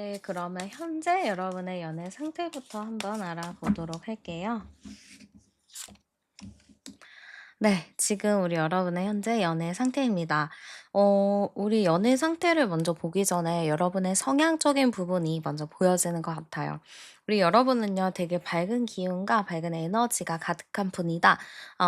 네, 그러면 현재 여러분의 연애 상태부터 한번 알아보도록 할게요. 네, 지금 우리 여러분의 현재 연애 상태입니다. 우리 연애 상태를 먼저 보기 전에 여러분의 성향적인 부분이 먼저 보여지는 것 같아요. 우리 여러분은요, 되게 밝은 기운과 밝은 에너지가 가득한 분이다.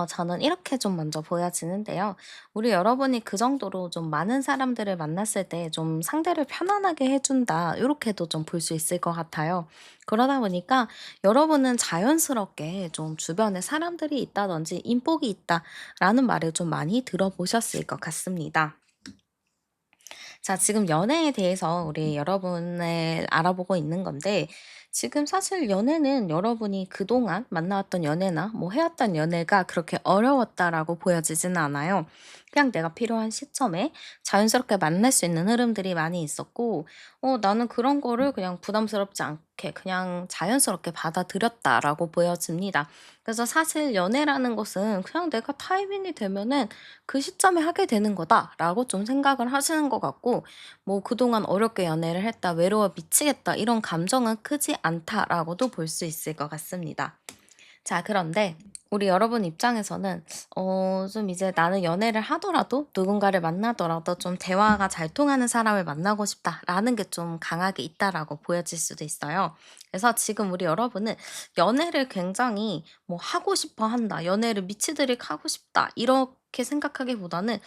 저는 이렇게 좀 먼저 보여지는데요. 우리 여러분이 그 정도로 좀 많은 사람들을 만났을 때 좀 상대를 편안하게 해준다. 이렇게도 좀 볼 수 있을 것 같아요. 그러다 보니까 여러분은 자연스럽게 좀 주변에 사람들이 있다든지 인복이 있다라는 말을 좀 많이 들어보셨을 것 같습니다. 자, 지금 연애에 대해서 우리 여러분을 알아보고 있는 건데, 지금 사실 연애는 여러분이 그동안 만나왔던 연애나 뭐 해왔던 연애가 그렇게 어려웠다라고 보여지지는 않아요. 그냥 내가 필요한 시점에 자연스럽게 만날 수 있는 흐름들이 많이 있었고, 나는 그런 거를 그냥 부담스럽지 않게 그냥 자연스럽게 받아들였다라고 보여집니다. 그래서 사실 연애라는 것은 그냥 내가 타이밍이 되면은 그 시점에 하게 되는 거다라고 좀 생각을 하시는 것 같고, 뭐 그동안 어렵게 연애를 했다, 외로워 미치겠다, 이런 감정은 크지 않다라고도 볼 수 있을 것 같습니다. 자, 그런데 우리 여러분 입장에서는 좀 이제 나는 연애를 하더라도 누군가를 만나더라도 좀 대화가 잘 통하는 사람을 만나고 싶다라는 게 좀 강하게 있다라고 보여질 수도 있어요. 그래서 지금 우리 여러분은 연애를 굉장히 뭐 하고 싶어 한다, 연애를 미치도록 하고 싶다, 이렇게 생각하기보다는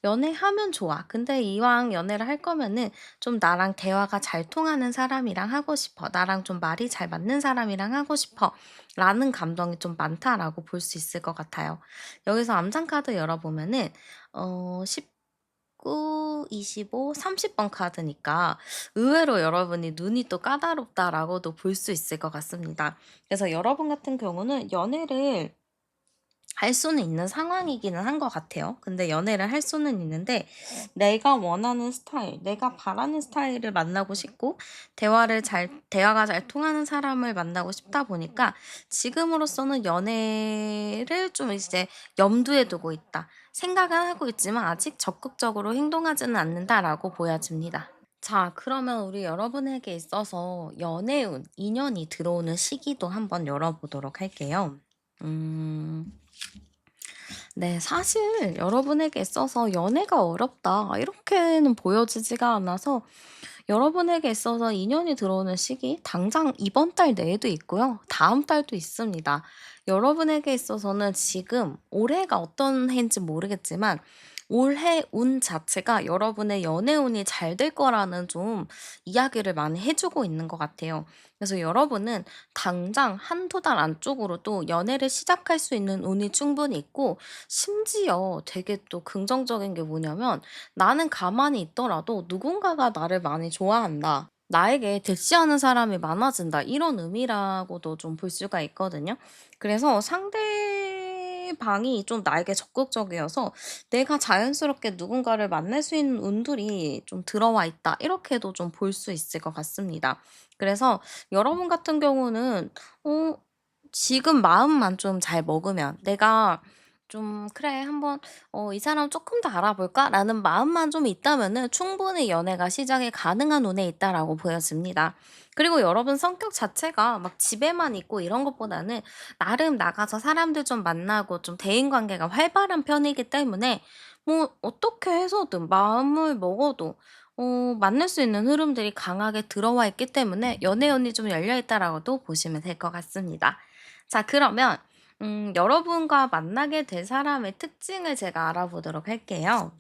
연애하면 좋아. 근데 이왕 연애를 할 거면은 좀 나랑 대화가 잘 통하는 사람이랑 하고 싶어. 나랑 좀 말이 잘 맞는 사람이랑 하고 싶어. 라는 감정이 좀 많다라고 볼 수 있을 것 같아요. 여기서 암장 카드 열어보면은 19, 25, 30번 카드니까 의외로 여러분이 눈이 또 까다롭다라고도 볼 수 있을 것 같습니다. 그래서 여러분 같은 경우는 연애를 할 수는 있는 상황이기는 한 것 같아요. 근데 연애를 할 수는 있는데 내가 원하는 스타일, 내가 바라는 스타일을 만나고 싶고 대화가 잘 통하는 사람을 만나고 싶다 보니까 지금으로서는 연애를 좀 이제 염두에 두고 있다. 생각은 하고 있지만 아직 적극적으로 행동하지는 않는다라고 보여집니다. 자, 그러면 우리 여러분에게 있어서 연애운, 인연이 들어오는 시기도 한번 열어보도록 할게요. 음. 네. 사실 여러분에게 있어서 '연애가 어렵다.' 이렇게는 보여지지가 않아서 여러분에게 있어서 인연이 들어오는 시기 당장 이번 달 내에도 있고요. 다음 달도 있습니다. 여러분에게 있어서는 지금 올해가 어떤 해인지 모르겠지만 올해 운 자체가 여러분의 연애 운이 잘 될 거라는 좀 이야기를 많이 해 주고 있는 것 같아요. 그래서 여러분은 당장 한두 달 안쪽으로도 연애를 시작할 수 있는 운이 충분히 있고, 심지어 되게 또 긍정적인 게 뭐냐면 '나는 가만히 있더라도 누군가가 나를 많이 좋아한다. 나에게 대시하는 사람이 많아진다.' 이런 의미라고도 좀 볼 수가 있거든요. 그래서 상대방이 좀 나에게 적극적이어서 내가 자연스럽게 누군가를 만날 수 있는 운들이 좀 들어와 있다. 이렇게도 좀 볼 수 있을 것 같습니다. 그래서 여러분 같은 경우는 어 지금 마음만 좀 잘 먹으면 내가 좀 '그래 한번 이 사람 조금 더 알아볼까?'라는 마음만 좀 있다면은 충분히 연애가 시작이 가능한 운에 있다라고 보여집니다. 그리고 여러분 성격 자체가 막 집에만 있고 이런 것보다는 나름 나가서 사람들 좀 만나고 좀 대인 관계가 활발한 편이기 때문에 뭐 어떻게 해서든 마음을 먹어도 만날 수 있는 흐름들이 강하게 들어와 있기 때문에 연애운이 좀 열려 있다라고도 보시면 될 것 같습니다. 자, 그러면 여러분과 만나게 될 사람의 특징을 제가 알아보도록 할게요.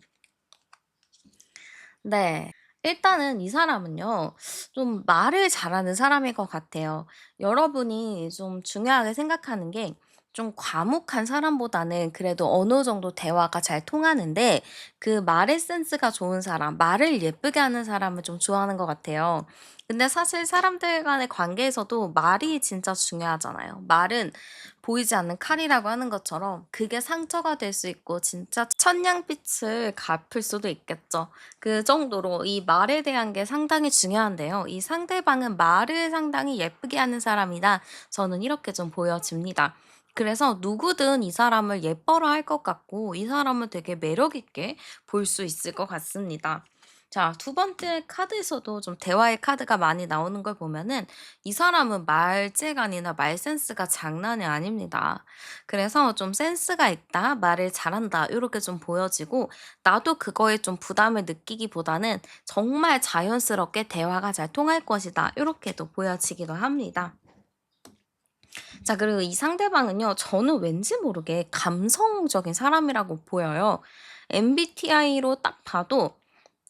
네. 일단은 이 사람은요, 좀 말을 잘하는 사람일 것 같아요. 여러분이 좀 중요하게 생각하는 게 좀 과묵한 사람보다는 그래도 어느 정도 대화가 잘 통하는데 그 말의 센스가 좋은 사람, 말을 예쁘게 하는 사람을 좀 좋아하는 것 같아요. 근데 사실 사람들 간의 관계에서도 말이 진짜 중요하잖아요. 말은 보이지 않는 칼이라고 하는 것처럼 그게 상처가 될 수 있고 진짜 천냥빛을 갚을 수도 있겠죠. 그 정도로 이 말에 대한 게 상당히 중요한데요. 이 상대방은 말을 상당히 예쁘게 하는 사람이다. 저는 이렇게 좀 보여집니다. 그래서 누구든 이 사람을 예뻐라 할 것 같고 이 사람을 되게 매력 있게 볼 수 있을 것 같습니다. 자, 두 번째 카드에서도 좀 대화의 카드가 많이 나오는 걸 보면은 이 사람은 말재간이나 말 센스가 장난이 아닙니다. 그래서 좀 센스가 있다, 말을 잘한다, 요렇게 좀 보여지고 나도 그거에 좀 부담을 느끼기보다는 정말 자연스럽게 대화가 잘 통할 것이다, 요렇게도 보여지기도 합니다. 자, 그리고 이 상대방은요, 저는 왠지 모르게 감성적인 사람이라고 보여요. MBTI로 딱 봐도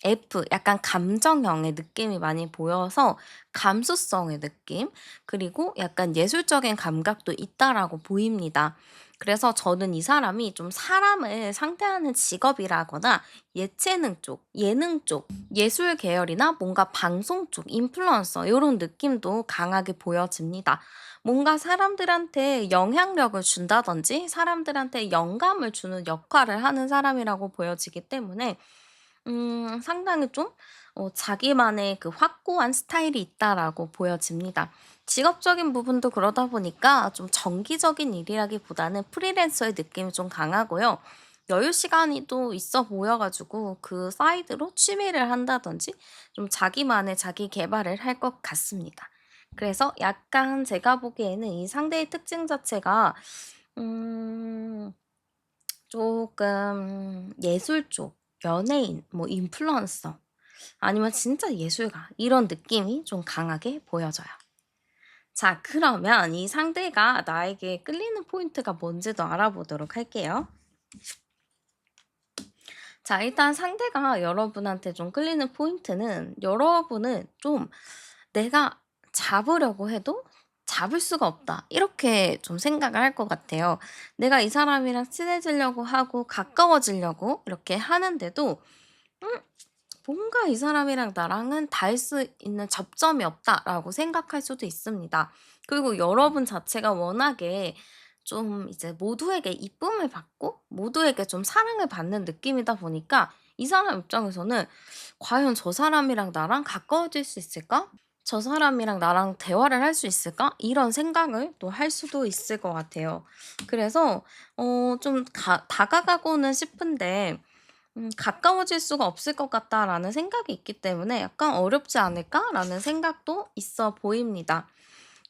F, 약간 감정형의 느낌이 많이 보여서 감수성의 느낌, 그리고 약간 예술적인 감각도 있다라고 보입니다. 그래서 저는 이 사람이 좀 사람을 상대하는 직업이라거나 예체능 쪽, 예능 쪽, 예술 계열이나 뭔가 방송 쪽, 인플루언서 요런 느낌도 강하게 보여집니다. 뭔가 사람들한테 영향력을 준다든지 사람들한테 영감을 주는 역할을 하는 사람이라고 보여지기 때문에 상당히 좀 자기만의 그 확고한 스타일이 있다라고 보여집니다. 직업적인 부분도 그러다 보니까 좀 정기적인 일이라기보다는 프리랜서의 느낌이 좀 강하고요. 여유 시간이 또 있어 보여 가지고 그 사이드로 취미를 한다든지 좀 자기만의 자기 계발을 할 것 같습니다. 그래서 약간 제가 보기에는 이 상대의 특징 자체가 음 조금 예술 쪽, 연예인, 뭐 인플루언서 아니면 진짜 예술가 이런 느낌이 좀 강하게 보여져요. 자, 그러면 이 상대가 나에게 끌리는 포인트가 뭔지도 알아보도록 할게요. 자, 일단 상대가 여러분한테 좀 끌리는 포인트는 여러분은 좀 내가 잡으려고 해도 잡을 수가 없다. 이렇게 좀 생각을 할 것 같아요. 내가 이 사람이랑 친해지려고 하고 가까워지려고 이렇게 하는데도 음, 뭔가 이 사람이랑 나랑은 닿을 수 있는 접점이 없다라고 생각할 수도 있습니다. 그리고 여러분 자체가 워낙에 좀 이제 모두에게 이쁨을 받고 모두에게 좀 사랑을 받는 느낌이다 보니까 이 사람 입장에서는 '과연 저 사람이랑 나랑 가까워질 수 있을까? 저 사람이랑 나랑 대화를 할 수 있을까?' 이런 생각을 또 할 수도 있을 것 같아요. 그래서 좀 다가가고는 싶은데 '가까워질 수가 없을 것 같다.'라는 생각이 있기 때문에 '약간 어렵지 않을까?'라는 생각도 있어 보입니다.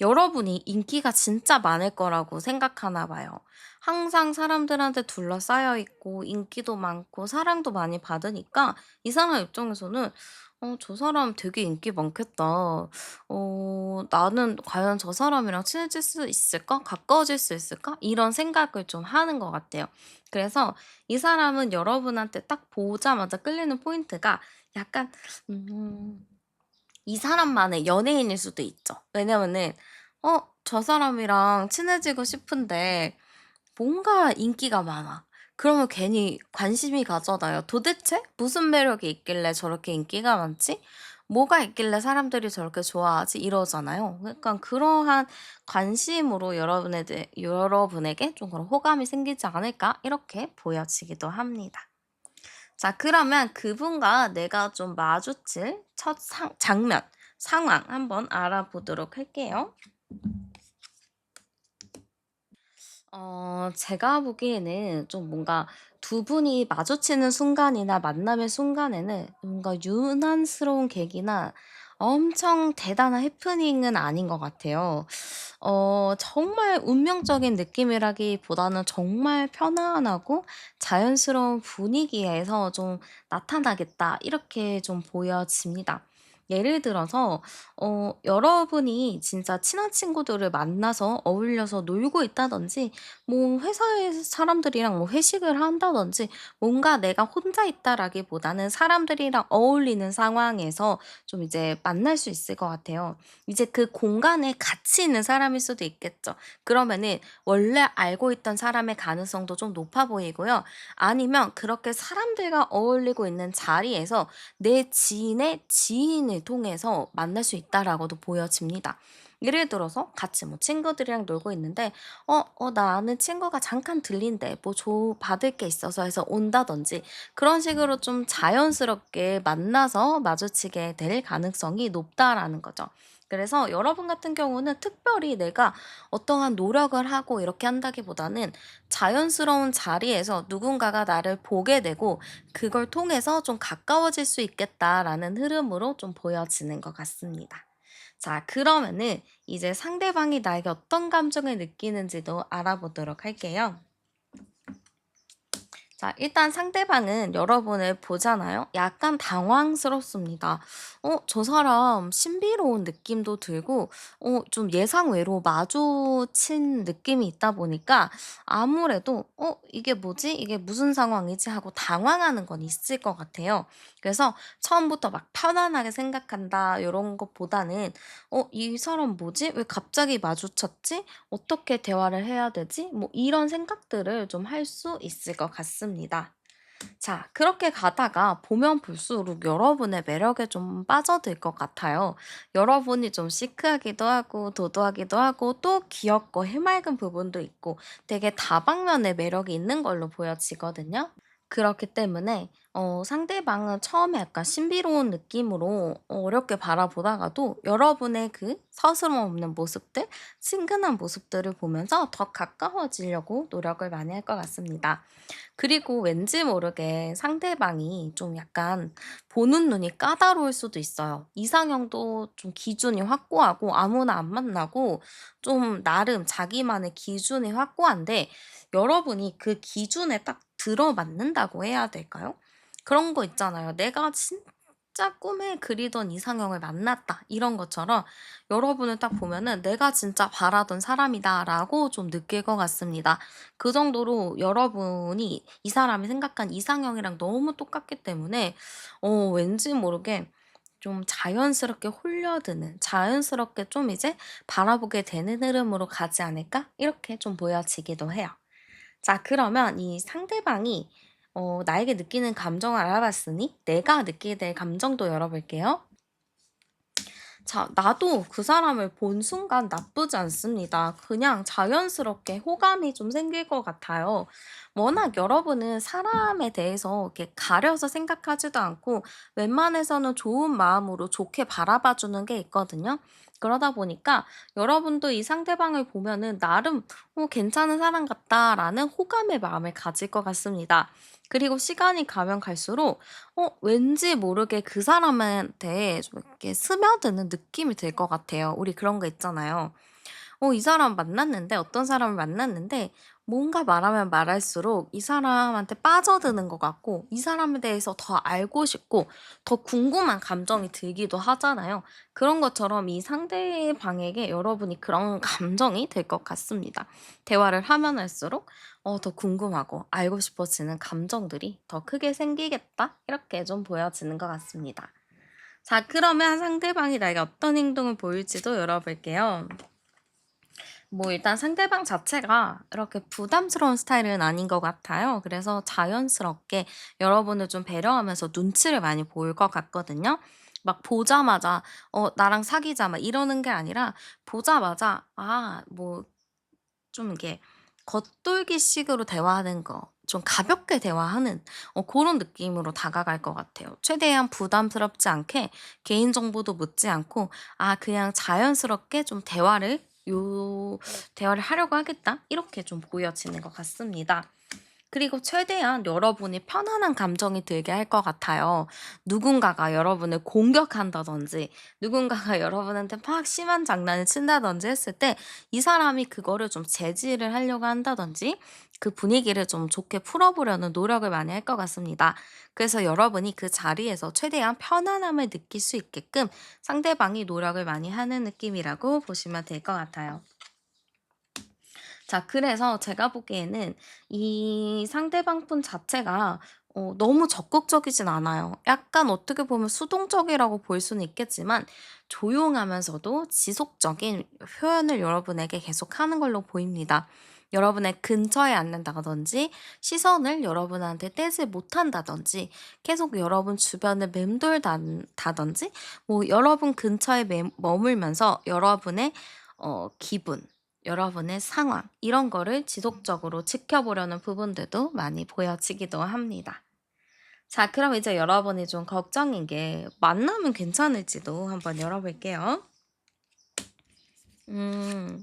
여러분이 인기가 진짜 많을 거라고 생각하나 봐요. 항상 사람들한테 둘러싸여 있고 인기도 많고 사랑도 많이 받으니까 이 사람 입장에서는 '저 사람 되게 인기 많겠다. 나는 과연 저 사람이랑 친해질 수 있을까? 가까워질 수 있을까?' 이런 생각을 좀 하는 것 같아요. 그래서 이 사람은 여러분한테 딱 보자마자 끌리는 포인트가 약간 음 이 사람만의 연예인일 수도 있죠. 왜냐면은 저 사람이랑 친해지고 싶은데 뭔가 인기가 많아. 그러면 괜히 관심이 가잖아요. '도대체 무슨 매력이 있길래 저렇게 인기가 많지? 뭐가 있길래 사람들이 저렇게 좋아하지?' 이러잖아요. 약간 그러한 관심으로 여러분에게 좀 그런 호감이 생기지 않을까 이렇게 보여지기도 합니다. 자, 그러면 그분과 내가 좀 마주칠 첫 장면, 상황 한번 알아보도록 할게요. 제가 보기에는 좀 뭔가 두 분이 마주치는 순간이나 만남의 순간에는 뭔가 유난스러운 계기나 엄청 대단한 해프닝은 아닌 것 같아요. 정말 운명적인 느낌이라기보다는 정말 편안하고 자연스러운 분위기에서 좀 나타나겠다, 이렇게 좀 보여집니다. 예를 들어서 여러분이 진짜 친한 친구들을 만나서 어울려서 놀고 있다든지 뭐 회사의 사람들이랑 뭐 회식을 한다든지 뭔가 내가 혼자 있다라기보다는 사람들이랑 어울리는 상황에서 좀 이제 만날 수 있을 것 같아요. 이제 그 공간에 같이 있는 사람일 수도 있겠죠. 그러면은 원래 알고 있던 사람의 가능성도 좀 높아 보이고요. 아니면 그렇게 사람들과 어울리고 있는 자리에서 내 지인의 지인을 통해서 만날 수 있다라고도 보여집니다. 예를 들어서 같이 뭐 친구들이랑 놀고 있는데 나 아는 친구가 잠깐 들린대. 뭐 받을 게 있어서 해서 온다든지 그런 식으로 좀 자연스럽게 만나서 마주치게 될 가능성이 높다라는 거죠. 그래서 여러분 같은 경우는 특별히 내가 어떠한 노력을 하고 이렇게 한다기보다는 자연스러운 자리에서 누군가가 나를 보게 되고 그걸 통해서 좀 가까워질 수 있겠다라는 흐름으로 좀 보여지는 것 같습니다. 자, 그러면은 이제 상대방이 나에게 어떤 감정을 느끼는지도 알아보도록 할게요. 자, 일단 상대방은 여러분을 보잖아요. 약간 당황스럽습니다. 저 사람 신비로운 느낌도 들고, 좀 예상외로 마주친 느낌이 있다 보니까 아무래도, 이게 뭐지? 이게 무슨 상황이지? 하고 당황하는 건 있을 것 같아요. 그래서 처음부터 막 편안하게 생각한다, 이런 것보다는, 이 사람 뭐지? 왜 갑자기 마주쳤지? 어떻게 대화를 해야 되지? 뭐 이런 생각들을 좀 할 수 있을 것 같습니다. 자, 그렇게 가다가 보면 볼수록 여러분의 매력에 좀 빠져들 것 같아요. 여러분이 좀 시크하기도 하고 도도하기도 하고 또 귀엽고 해맑은 부분도 있고 되게 다방면의 매력이 있는 걸로 보여지거든요. 그렇기 때문에 상대방은 처음에 약간 신비로운 느낌으로 어렵게 바라보다가도 여러분의 그 서스럼 없는 모습들, 친근한 모습들을 보면서 더 가까워지려고 노력을 많이 할 것 같습니다. 그리고 왠지 모르게 상대방이 좀 약간 보는 눈이 까다로울 수도 있어요. 이상형도 좀 기준이 확고하고 아무나 안 만나고 좀 나름 자기만의 기준이 확고한데 여러분이 그 기준에 딱 들어맞는다고 해야 될까요? 그런 거 있잖아요. 내가 진짜 꿈에 그리던 이상형을 만났다. 이런 것처럼 여러분을 딱 보면은 '내가 진짜 바라던 사람이다.'라고 좀 느낄 것 같습니다. 그 정도로 여러분이 이 사람이 생각한 이상형이랑 너무 똑같기 때문에 왠지 모르게 좀 자연스럽게 홀려드는 자연스럽게 좀 이제 바라보게 되는 흐름으로 가지 않을까? 이렇게 좀 보여지기도 해요. 자, 그러면 이 상대방이 나에게 느끼는 감정을 알아봤으니 내가 느끼게 될 감정도 열어볼게요. 자, 나도 그 사람을 본 순간 나쁘지 않습니다. 그냥 자연스럽게 호감이 좀 생길 것 같아요. 워낙 여러분은 사람에 대해서 이렇게 가려서 생각하지도 않고 웬만해서는 좋은 마음으로 좋게 바라봐 주는 게 있거든요. 그러다 보니까 여러분도 이 상대방을 보면은 나름 괜찮은 사람 같다라는 호감의 마음을 가질 것 같습니다. 그리고 시간이 가면 갈수록 왠지 모르게 그 사람한테 좀 이렇게 스며드는 느낌이 들 것 같아요. 우리 그런 거 있잖아요. 이 사람 만났는데 어떤 사람을 만났는데 뭔가 말하면 말할수록 이 사람한테 빠져드는 것 같고 이 사람에 대해서 더 알고 싶고 더 궁금한 감정이 들기도 하잖아요. 그런 것처럼 이 상대방에게 여러분이 그런 감정이 들 것 같습니다. 대화를 하면 할수록 더 궁금하고 알고 싶어지는 감정들이 더 크게 생기겠다? 이렇게 좀 보여지는 것 같습니다. 자, 그러면 상대방이 나에게 어떤 행동을 보일지도 열어볼게요. 뭐 일단 상대방 자체가 이렇게 부담스러운 스타일은 아닌 것 같아요. 그래서 자연스럽게 여러분을 좀 배려하면서 눈치를 많이 보일 것 같거든요. 막 보자마자 나랑 사귀자." 막 이러는 게 아니라 보자마자 뭐 좀 이게 겉돌기식으로 대화하는 거 좀 가볍게 대화하는 그런 느낌으로 다가갈 것 같아요. 최대한 부담스럽지 않게 개인정보도 묻지 않고 그냥 자연스럽게 좀 대화를 하려고 하겠다.' 이렇게 좀 보여지는 것 같습니다. 그리고 최대한 여러분이 편안한 감정이 들게 할 것 같아요. 누군가가 여러분을 공격한다든지 누군가가 여러분한테 막 심한 장난을 친다든지 했을 때 이 사람이 그거를 좀 제지를 하려고 한다든지 그 분위기를 좀 좋게 풀어보려는 노력을 많이 할 것 같습니다. 그래서 여러분이 그 자리에서 최대한 편안함을 느낄 수 있게끔 상대방이 노력을 많이 하는 느낌이라고 보시면 될 것 같아요. 자, 그래서 제가 보기에는 이 상대방 분 자체가 너무 적극적이진 않아요. 약간 어떻게 보면 수동적이라고 볼 수는 있겠지만 조용하면서도 지속적인 표현을 여러분에게 계속하는 걸로 보입니다. 여러분의 근처에 앉는다든지 시선을 여러분한테 떼지 못한다든지 계속 여러분 주변을 맴돌다든지 뭐 여러분 근처에 머물면서 여러분의 기분, 여러분의 상황 이런 거를 지속적으로 지켜보려는 부분들도 많이 보여지기도 합니다. 자, 그럼 이제 여러분이 좀 걱정인 게 만나면 괜찮을지도 한번 열어볼게요. 음.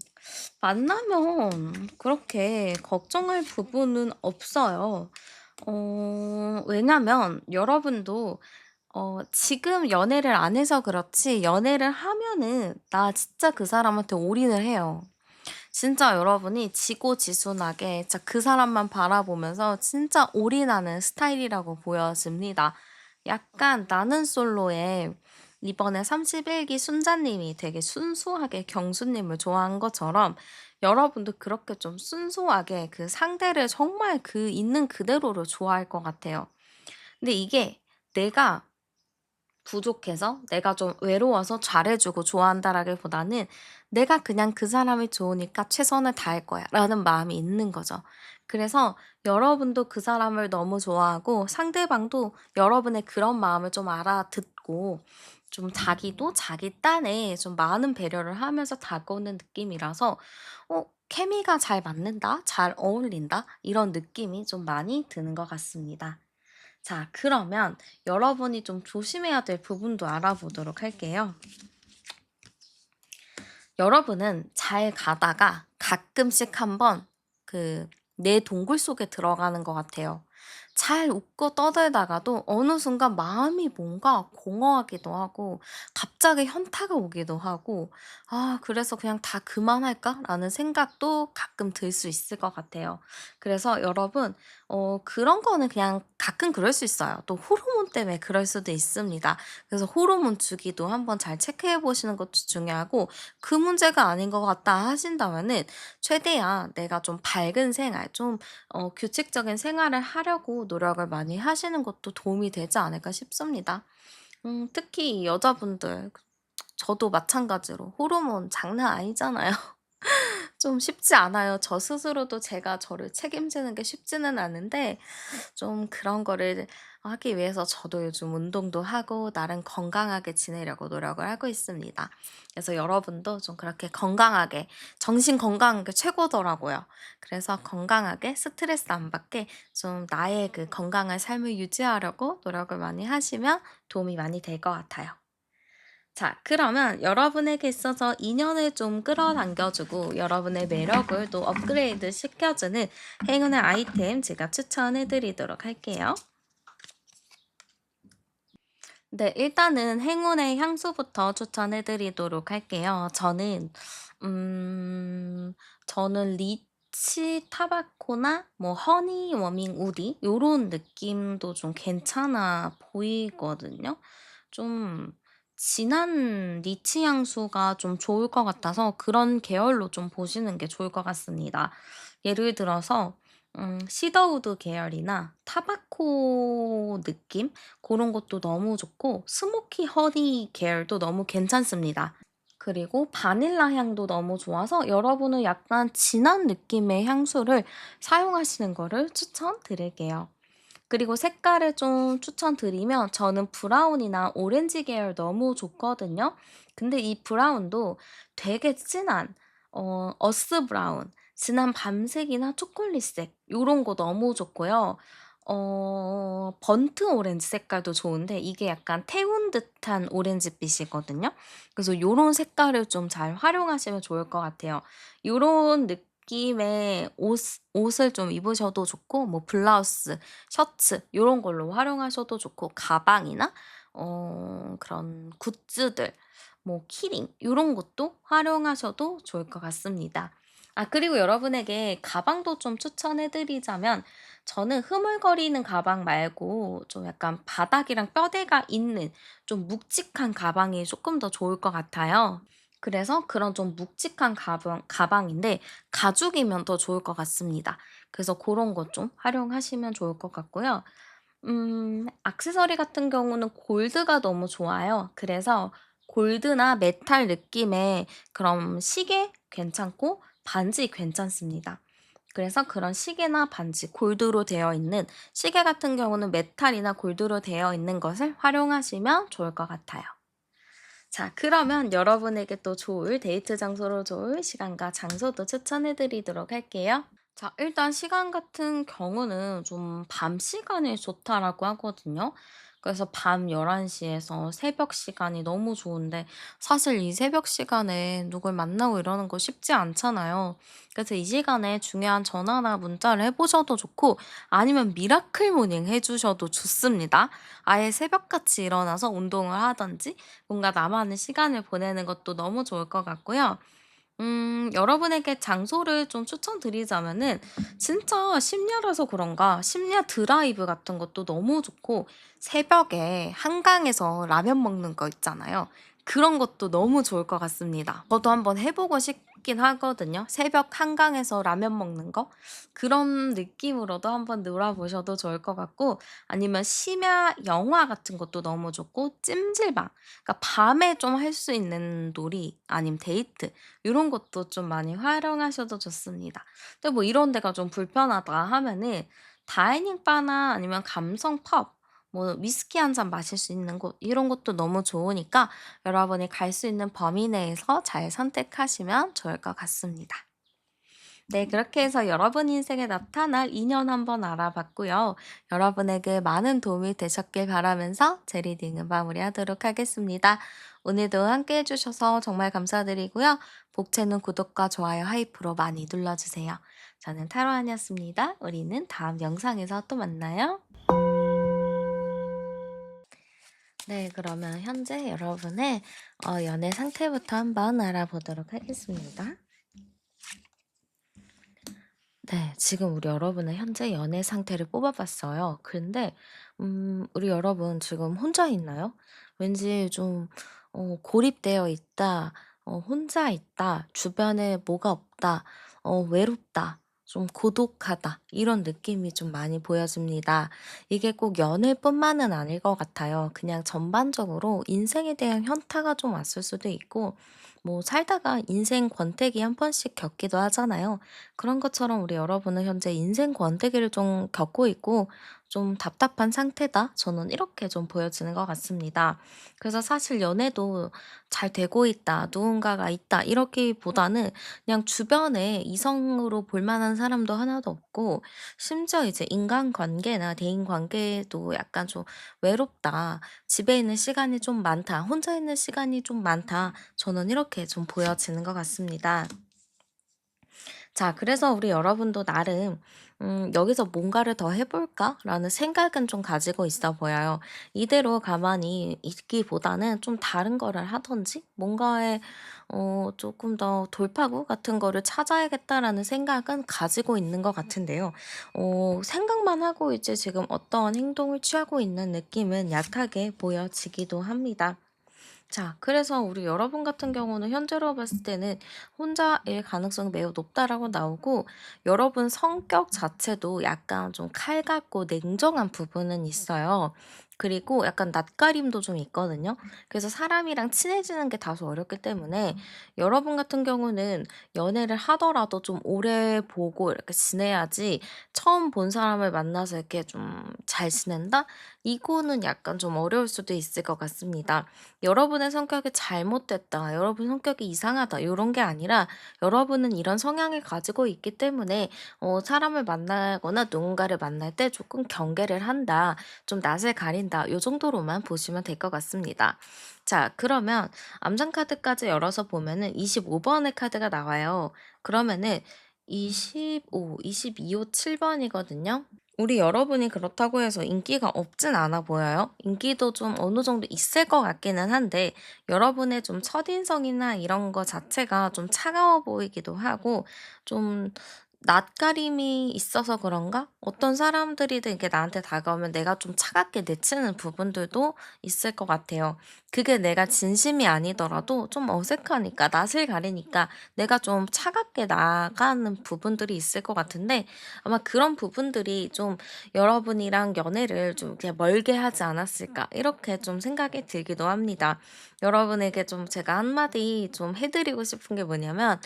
만나면 그렇게 걱정할 부분은 없어요. 왜냐면 여러분도 지금 연애를 안 해서 그렇지 연애를 하면은 나 진짜 그 사람한테 올인을 해요. 진짜 여러분이 지고지순하게 진짜 그 사람만 바라보면서 진짜 올인하는 스타일이라고 보여집니다. 약간 나는 솔로의 이번에 31기 순자님이 되게 순수하게 경수님을 좋아한 것처럼 여러분도 그렇게 좀 순수하게 그 상대를 정말 그 있는 그대로를 좋아할 것 같아요. 근데 이게 내가 부족해서 내가 좀 외로워서 잘해주고 좋아한다라기보다는 내가 그냥 그 사람이 좋으니까 최선을 다할 거야 라는 마음이 있는 거죠. 그래서 여러분도 그 사람을 너무 좋아하고 상대방도 여러분의 그런 마음을 좀 알아듣고 좀 자기도 자기 딴에 좀 많은 배려를 하면서 다가오는 느낌이라서 케미가 잘 맞는다, 잘 어울린다 이런 느낌이 좀 많이 드는 것 같습니다. 자, 그러면 여러분이 좀 조심해야 될 부분도 알아보도록 할게요. 여러분은 잘 가다가 가끔씩 한번 그 내 동굴 속에 들어가는 것 같아요. 잘 웃고 떠들다가도 어느 순간 마음이 뭔가 공허하기도 하고 갑자기 현타가 오기도 하고 그래서 그냥 다 그만할까라는 생각도 가끔 들 수 있을 것 같아요. 그래서 여러분 그런 거는 그냥 가끔 그럴 수 있어요. 또 호르몬 때문에 그럴 수도 있습니다. 그래서 호르몬 주기도 한번 잘 체크해 보시는 것도 중요하고 그 문제가 아닌 것 같다 하신다면은 최대한 내가 좀 밝은 생활, 좀 규칙적인 생활을 하려고 노력을 많이 하시는 것도 도움이 되지 않을까 싶습니다. 특히 여자분들, 저도 마찬가지로 호르몬 장난 아니잖아요. 좀 쉽지 않아요. 저 스스로도 제가 저를 책임지는 게 쉽지는 않은데 좀 그런 거를 하기 위해서 저도 요즘 운동도 하고 나름 건강하게 지내려고 노력을 하고 있습니다. 그래서 여러분도 좀 그렇게 건강하게, 정신 건강한 게 최고더라고요. 그래서 건강하게 스트레스 안 받게 좀 나의 그 건강한 삶을 유지하려고 노력을 많이 하시면 도움이 많이 될 것 같아요. 자, 그러면 여러분에게 있어서 인연을 좀 끌어당겨주고 여러분의 매력을 또 업그레이드 시켜주는 행운의 아이템 제가 추천해 드리도록 할게요. 네, 일단은 행운의 향수부터 추천해 드리도록 할게요. 음, 저는 리치 타바코나 뭐 허니 워밍 우디 요런 느낌도 좀 괜찮아 보이거든요. 좀 진한 리치 향수가 좀 좋을 것 같아서 그런 계열로 좀 보시는 게 좋을 것 같습니다. 예를 들어서 시더우드 계열이나 타바코 느낌 그런 것도 너무 좋고 스모키 허니 계열도 너무 괜찮습니다. 그리고 바닐라 향도 너무 좋아서 여러분은 약간 진한 느낌의 향수를 사용하시는 거를 추천드릴게요. 그리고 색깔을 좀 추천드리면 저는 브라운이나 오렌지 계열 너무 좋거든요. 근데 이 브라운도 되게 진한 어스 브라운, 진한 밤색이나 초콜릿색 요런 거 너무 좋고요. 번트 오렌지 색깔도 좋은데 이게 약간 태운 듯한 오렌지빛이거든요. 그래서 요런 색깔을 좀 잘 활용하시면 좋을 것 같아요. 요런 느낌의 옷을 좀 입으셔도 좋고 뭐 블라우스, 셔츠 요런 걸로 활용하셔도 좋고 가방이나 그런 굿즈들 뭐 키링 요런 것도 활용하셔도 좋을 것 같습니다. 그리고 여러분에게 가방도 좀 추천해 드리자면 저는 흐물거리는 가방 말고 좀 약간 바닥이랑 뼈대가 있는 좀 묵직한 가방이 조금 더 좋을 것 같아요. 그래서 그런 좀 묵직한 가방인데 가죽이면 더 좋을 것 같습니다. 그래서 그런 거 좀 활용하시면 좋을 것 같고요. 액세서리 같은 경우는 골드가 너무 좋아요. 그래서 골드나 메탈 느낌의 그런 시계 괜찮고 반지 괜찮습니다. 그래서 그런 시계나 반지, 골드로 되어 있는 시계 같은 경우는 메탈이나 골드로 되어 있는 것을 활용하시면 좋을 것 같아요. 자, 그러면 여러분에게 또 좋을 데이트 장소로 좋을 시간과 장소도 추천해 드리도록 할게요. 자, 일단 시간 같은 경우는 좀 밤 시간이 좋다라고 하거든요. 그래서 밤 11시 에서 새벽 시간이 너무 좋은데 사실 이 새벽 시간에 누굴 만나고 이러는 거 쉽지 않잖아요. 그래서 이 시간에 중요한 전화나 문자를 해 보셔도 좋고 아니면 미라클 모닝 해 주셔도 좋습니다. 아예 새벽같이 일어나서 운동을 하든지 뭔가 나만의 시간을 보내는 것도 너무 좋을 것 같고요. 여러분에게 장소를 좀 추천드리자면은 진짜 심야라서 그런가 심야 드라이브 같은 것도 너무 좋고 새벽에 한강에서 라면 먹는 거 있잖아요. 그런 것도 너무 좋을 것 같습니다. 저도 한번 해 보고 싶긴 하거든요. 새벽 한강에서 라면 먹는 거. 그런 느낌으로도 한번 놀아 보셔도 좋을 것 같고 아니면 심야 영화 같은 것도 너무 좋고 찜질방 그러니까 밤에 좀 할 수 있는 놀이 아니면 데이트 요런 것도 좀 많이 활용하셔도 좋습니다. 근데 뭐 이런 데가 좀 불편하다 하면은 다이닝 바나 아니면 감성 펍 뭐 위스키 한 잔 마실 수 있는 곳 이런 것도 너무 좋으니까 여러분이 갈 수 있는 범위 내에서 잘 선택하시면 좋을 것 같습니다. 네, 그렇게 해서 여러분 인생에 나타날 인연 한번 알아봤고요. 여러분에게 많은 도움이 되셨길 바라면서 제 리딩은 마무리하도록 하겠습니다. 오늘도 함께 해주셔서 정말 감사드리고요. 복채는 구독과 좋아요, 하이프로 많이 눌러주세요. 저는 타로안이었습니다. 우리는 다음 영상에서 또 만나요. 네, 그러면 현재 여러분의 연애 상태부터 한번 알아보도록 하겠습니다. 네. 지금 우리 여러분의 현재 연애 상태를 뽑아 봤어요. 근데 우리 여러분 지금 혼자 있나요? 왠지 좀 고립되어 있다, 혼자 있다, 주변에 뭐가 없다, 외롭다, 좀 고독하다 이런 느낌이 좀 많이 보여집니다. 이게 꼭 연애뿐만은 아닐 것 같아요. 그냥 전반적으로 인생에 대한 현타가 좀 왔을 수도 있고 뭐 살다가 인생 권태기 한 번씩 겪기도 하잖아요. 그런 것처럼 우리 여러분은 현재 인생 권태기를 좀 겪고 있고 좀 답답한 상태다. 저는 이렇게 좀 보여지는 것 같습니다. 그래서 사실 연애도 잘 되고 있다, 누군가가 있다, 이렇기보다는 그냥 주변에 이성으로 볼 만한 사람도 하나도 없고, 심지어 이제 인간관계나 대인관계도 약간 좀 외롭다, 집에 있는 시간이 좀 많다, 혼자 있는 시간이 좀 많다, 저는 이렇게 좀 보여지는 것 같습니다. 자, 그래서 우리 여러분도 나름 '여기서 뭔가를 더 해 볼까?'라는 생각은 좀 가지고 있어 보여요. 이대로 가만히 있기보다는 좀 다른 거를 하든지 뭔가에 조금 더 '돌파구 같은 거를 찾아야겠다.'라는 생각은 가지고 있는 것 같은데요. 생각만 하고 이제 지금 어떠한 행동을 취하고 있는 느낌은 약하게 보여지기도 합니다. 자, 그래서 우리 여러분 같은 경우는 현재로 봤을 때는 혼자일 가능성이 매우 높다라고 나오고, 여러분 성격 자체도 약간 좀 칼같고 냉정한 부분은 있어요. 그리고 약간 낯가림도 좀 있거든요. 그래서 사람이랑 친해지는 게 다소 어렵기 때문에 여러분 같은 경우는 연애를 하더라도 좀 오래 보고 이렇게 지내야지 처음 본 사람을 만나서 이렇게 좀 잘 지낸다? 이거는 약간 좀 어려울 수도 있을 것 같습니다. 여러분의 성격이 잘못됐다, 여러분 성격이 이상하다, 요런 게 아니라 여러분은 이런 성향을 가지고 있기 때문에 사람을 만나거나 누군가를 만날 때 조금 경계를 한다, 좀 낯을 가린다, 요 정도로만 보시면 될 것 같습니다. 자, 그러면 암장 카드까지 열어서 보면은 25번의 카드가 나와요. 그러면은 25, 22호 7번이거든요. 우리 여러분이 그렇다고 해서 인기가 없진 않아 보여요. 인기도 좀 어느 정도 있을 것 같기는 한데 여러분의 좀 첫인상이나 이런 거 자체가 좀 차가워 보이기도 하고 좀 낯가림이 있어서 그런가? 어떤 사람들이든 이렇게 나한테 다가오면 내가 좀 차갑게 내치는 부분들도 있을 것 같아요. 그게 내가 진심이 아니더라도 좀 어색하니까, 낯을 가리니까 내가 좀 차갑게 나가는 부분들이 있을 것 같은데 아마 그런 부분들이 좀 여러분이랑 연애를 좀 이렇게 멀게 하지 않았을까, 이렇게 좀 생각이 들기도 합니다. 여러분에게 좀 제가 한마디 좀 해드리고 싶은 게 뭐냐면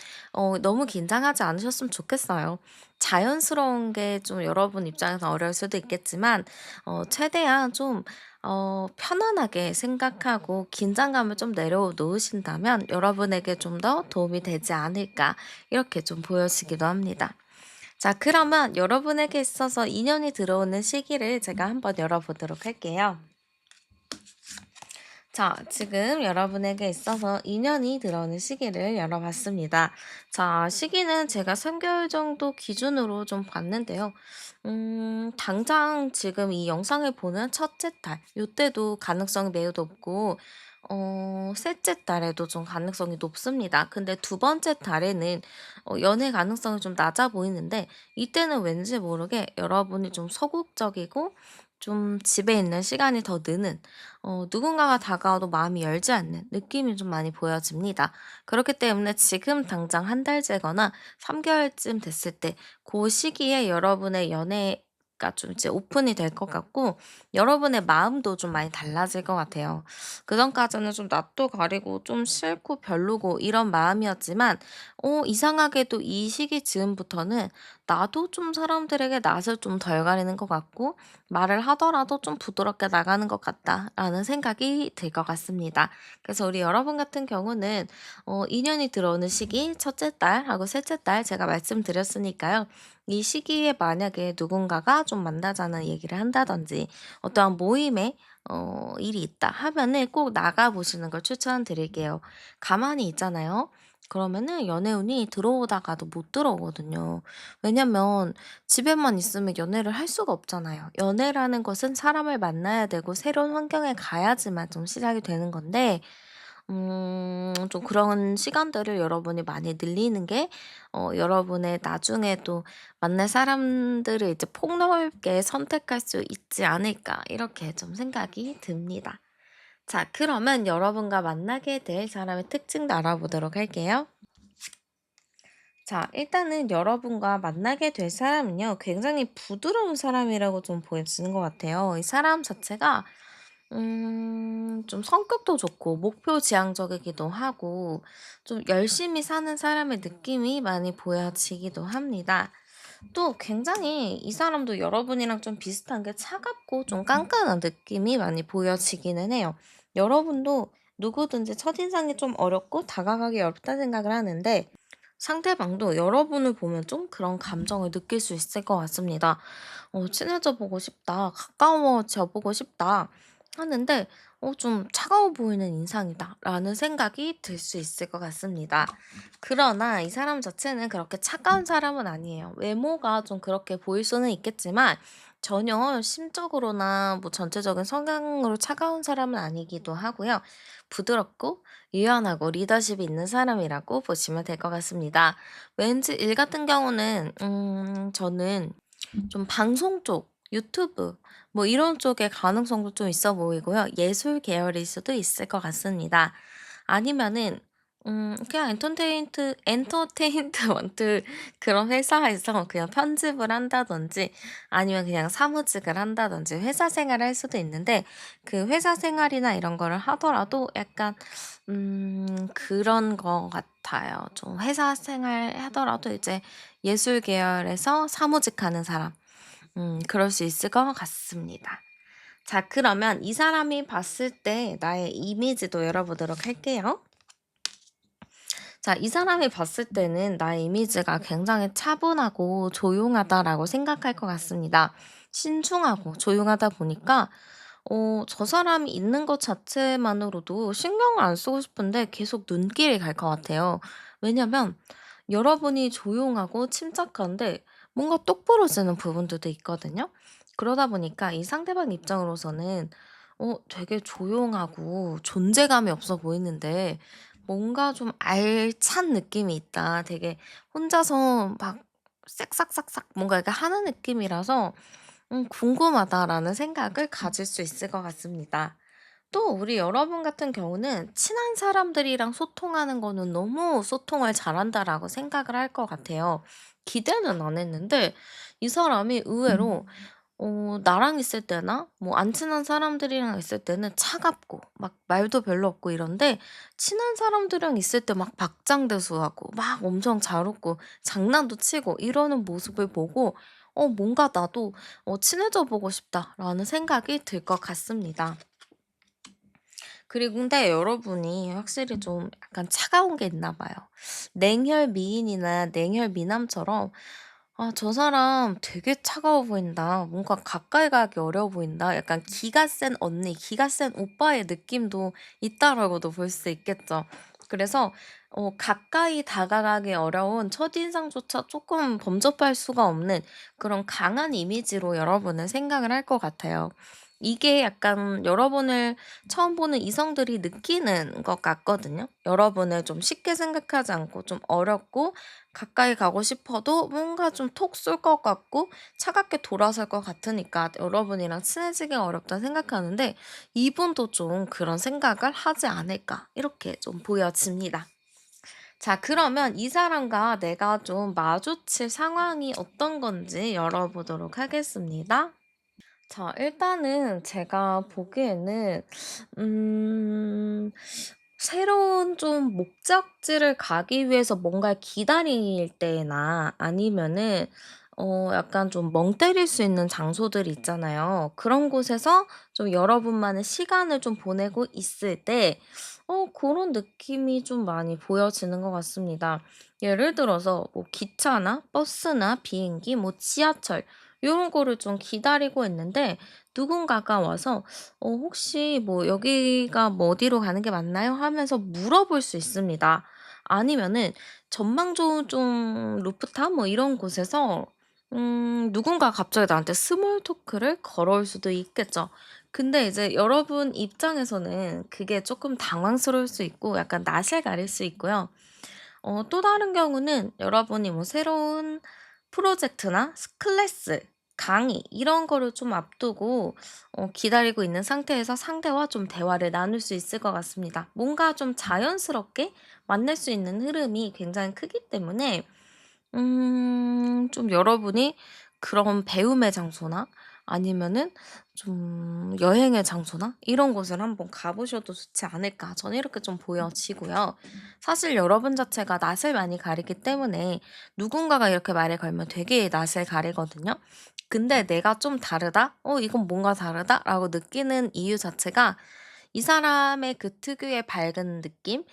너무 긴장하지 않으셨으면 좋겠어요. 자연스러운 게 좀 여러분 입장에서 어려울 수도 있겠지만 최대한 좀 편안하게 생각하고 긴장감을 좀 내려놓으신다면 여러분에게 좀 더 도움이 되지 않을까, 이렇게 좀 보여지기도 합니다. 자, 그러면 여러분에게 있어서 인연이 들어오는 시기를 제가 한번 열어보도록 할게요. 자, 지금 여러분에게 있어서 인연이 들어오는 시기를 열어봤습니다. 자, 시기는 제가 3개월 정도 기준으로 좀 봤는데요. 당장 지금 이 영상을 보는 첫째 달, 요때도 가능성이 매우 높고, 셋째 달에도 좀 가능성이 높습니다. 근데 두 번째 달에는 연애 가능성이 좀 낮아 보이는데, 이때는 왠지 모르게 여러분이 좀 소극적이고, 좀 집에 있는 시간이 더 느는 누군가가 다가와도 마음이 열지 않는 느낌이 좀 많이 보여집니다. 그렇기 때문에 지금 당장 한 달째거나 3개월쯤 됐을 때 그 시기에 여러분의 연애가 좀 이제 오픈이 될 것 같고 여러분의 마음도 좀 많이 달라질 것 같아요. 그전까지는 좀 낯도 가리고 좀 싫고 별로고 이런 마음이었지만 이상하게도 이 시기 즈음부터는 나도 좀 사람들에게 낯을 좀 덜 가리는 것 같고 말을 하더라도 좀 부드럽게 나가는 것 같다라는 생각이 들 것 같습니다. 그래서 우리 여러분 같은 경우는 인연이 들어오는 시기 첫째 달하고 셋째 달 제가 말씀드렸으니까요. 이 시기에 만약에 누군가가 좀 만나자는 얘기를 한다든지 어떠한 모임에 일이 있다 하면은 꼭 나가 보시는 걸 추천드릴게요. 가만히 있잖아요. 그러면은 연애운이 들어오다가도 못 들어오거든요. 왜냐면 집에만 있으면 연애를 할 수가 없잖아요. 연애라는 것은 사람을 만나야 되고 새로운 환경에 가야지만 좀 시작이 되는 건데 좀 그런 시간들을 여러분이 많이 늘리는 게 여러분의 나중에 또 만날 사람들을 이제 폭넓게 선택할 수 있지 않을까 이렇게 좀 생각이 듭니다. 자, 그러면 여러분과 만나게 될 사람의 특징도 알아보도록 할게요. 자, 일단은 여러분과 만나게 될 사람은요, 굉장히 부드러운 사람이라고 좀 보여지는 것 같아요. 이 사람 자체가, 좀 성격도 좋고, 목표 지향적이기도 하고, 좀 열심히 사는 사람의 느낌이 많이 보여지기도 합니다. 또 굉장히 이 사람도 여러분이랑 좀 비슷한 게 차갑고 좀 깐깐한 느낌이 많이 보여지기는 해요. 여러분도 누구든지 첫인상이 좀 어렵고 다가가기 어렵다 생각을 하는데, 상대방도 여러분을 보면 좀 그런 감정을 느낄 수 있을 것 같습니다. 친해져 보고 싶다, 가까워져 보고 싶다 하는데, 좀 차가워 보이는 인상이다 라는 생각이 들 수 있을 것 같습니다. 그러나 이 사람 자체는 그렇게 차가운 사람은 아니에요. 외모가 좀 그렇게 보일 수는 있겠지만, 전혀 심적으로나 뭐 전체적인 성향으로 차가운 사람은 아니기도 하고요. 부드럽고 유연하고 리더십이 있는 사람이라고 보시면 될 것 같습니다. 왠지 일 같은 경우는 저는 좀 방송 쪽, 유튜브 뭐 이런 쪽에 가능성도 좀 있어 보이고요. 예술 계열일 수도 있을 것 같습니다. 아니면은 그냥 엔터테인먼트 그런 회사에서 그냥 편집을 한다든지 아니면 그냥 사무직을 한다든지 회사 생활을 할 수도 있는데 그 회사 생활이나 이런 거를 하더라도 약간 그런 것 같아요. 좀 회사 생활 하더라도 이제 예술 계열에서 사무직하는 사람. 그럴 수 있을 것 같습니다. 자, 그러면 이 사람이 봤을 때 나의 이미지도 열어보도록 할게요. 자, 이 사람이 봤을 때는 나의 이미지가 굉장히 차분하고 조용하다라고 생각할 것 같습니다. 신중하고 조용하다 보니까 저 사람이 있는 것 자체만으로도 신경을 안 쓰고 싶은데 계속 눈길이 갈 것 같아요. 왜냐면 여러분이 조용하고 침착한데 뭔가 똑부러지는 부분들도 있거든요. 그러다 보니까 이 상대방 입장으로서는 되게 조용하고 존재감이 없어 보이는데 뭔가 좀 알찬 느낌이 있다. 되게 혼자서 막 쓱싹싹싹 뭔가 이렇게 하는 느낌이라서 '궁금하다.'라는 생각을 가질 수 있을 것 같습니다. 또 우리 여러분 같은 경우는 친한 사람들이랑 소통하는 거는 너무 소통을 잘한다라고 생각을 할 것 같아요. 기대는 안 했는데 이 사람이 의외로 나랑 있을 때나 뭐 안 친한 사람들이랑 있을 때는 차갑고 막 말도 별로 없고 이런데 친한 사람들이랑 있을 때 막 박장대소하고 막 엄청 잘 웃고 장난도 치고 이러는 모습을 보고 뭔가 나도 '친해져 보고 싶다.'라는 생각이 들 것 같습니다. 그리고 근데 여러분이 확실히 좀 약간 차가운 게 있나 봐요. 냉혈 미인이나 냉혈 미남처럼 '아 저 사람 되게 차가워 보인다. 뭔가 가까이 가기 어려워 보인다.' 약간 기가 센 언니, 기가 센 오빠의 느낌도 있다라고도 볼 수 있겠죠. 그래서 가까이 다가가기 어려운 첫인상조차 조금 범접할 수가 없는 그런 강한 이미지로 여러분은 생각을 할 것 같아요. 이게 약간 여러분을 처음 보는 이성들이 느끼는 것 같거든요. 여러분을 좀 쉽게 생각하지 않고 좀 어렵고 가까이 가고 싶어도 뭔가 좀 톡 쏠 것 같고 차갑게 돌아설 것 같으니까 여러분이랑 친해지기가 어렵다 생각하는데 이분도 좀 그런 생각을 하지 않을까 이렇게 좀 보여집니다. 자 그러면 이 사람과 내가 좀 마주칠 상황이 어떤 건지 열어보도록 하겠습니다. 자 일단은 제가 보기에는 음 새로운 좀 목적지를 가기 위해서 뭔가를 기다릴 때나 아니면은 약간 좀 멍 때릴 수 있는 장소들이 있잖아요. 그런 곳에서 좀 여러분만의 시간을 좀 보내고 있을 때 고런 느낌이 좀 많이 보여지는 것 같습니다. 예를 들어서 뭐 기차나 버스나 비행기 뭐 지하철 요런 거를 좀 기다리고 있는데 누군가가 와서 혹시 뭐 "여기가 뭐 어디로 가는 게 맞나요?" 하면서 물어볼 수 있습니다. 아니면은 전망 좋은 좀 루프탑 뭐 이런 곳에서 누군가 갑자기 나한테 스몰 토크를 걸어올 수도 있겠죠. 근데 이제 여러분 입장에서는 그게 쪼끔 당황스러울 수 있고 약간 낯을 가릴 수 있고요. 또 다른 경우는 여러분이 뭐 새로운 프로젝트나 클래스, 강의 이런 거를 좀 앞두고 기다리고 있는 상태에서 상대와 좀 대화를 나눌 수 있을 것 같습니다. 뭔가 좀 자연스럽게 만날 수 있는 흐름이 굉장히 크기 때문에 좀 여러분이 그런 배움의 장소나 아니면은 좀 여행의 장소나 이런 곳을 한번 가 보셔도 좋지 않을까 저는 이렇게 좀 보여지고요. 사실 여러분 자체가 낯을 많이 가리기 때문에 누군가가 이렇게 말을 걸면 되게 낯을 가리거든요. 근데 '내가 좀 다르다. 이건 뭔가 다르다.'라고 느끼는 이유 자체가 이 사람의 그 특유의 밝은 느낌,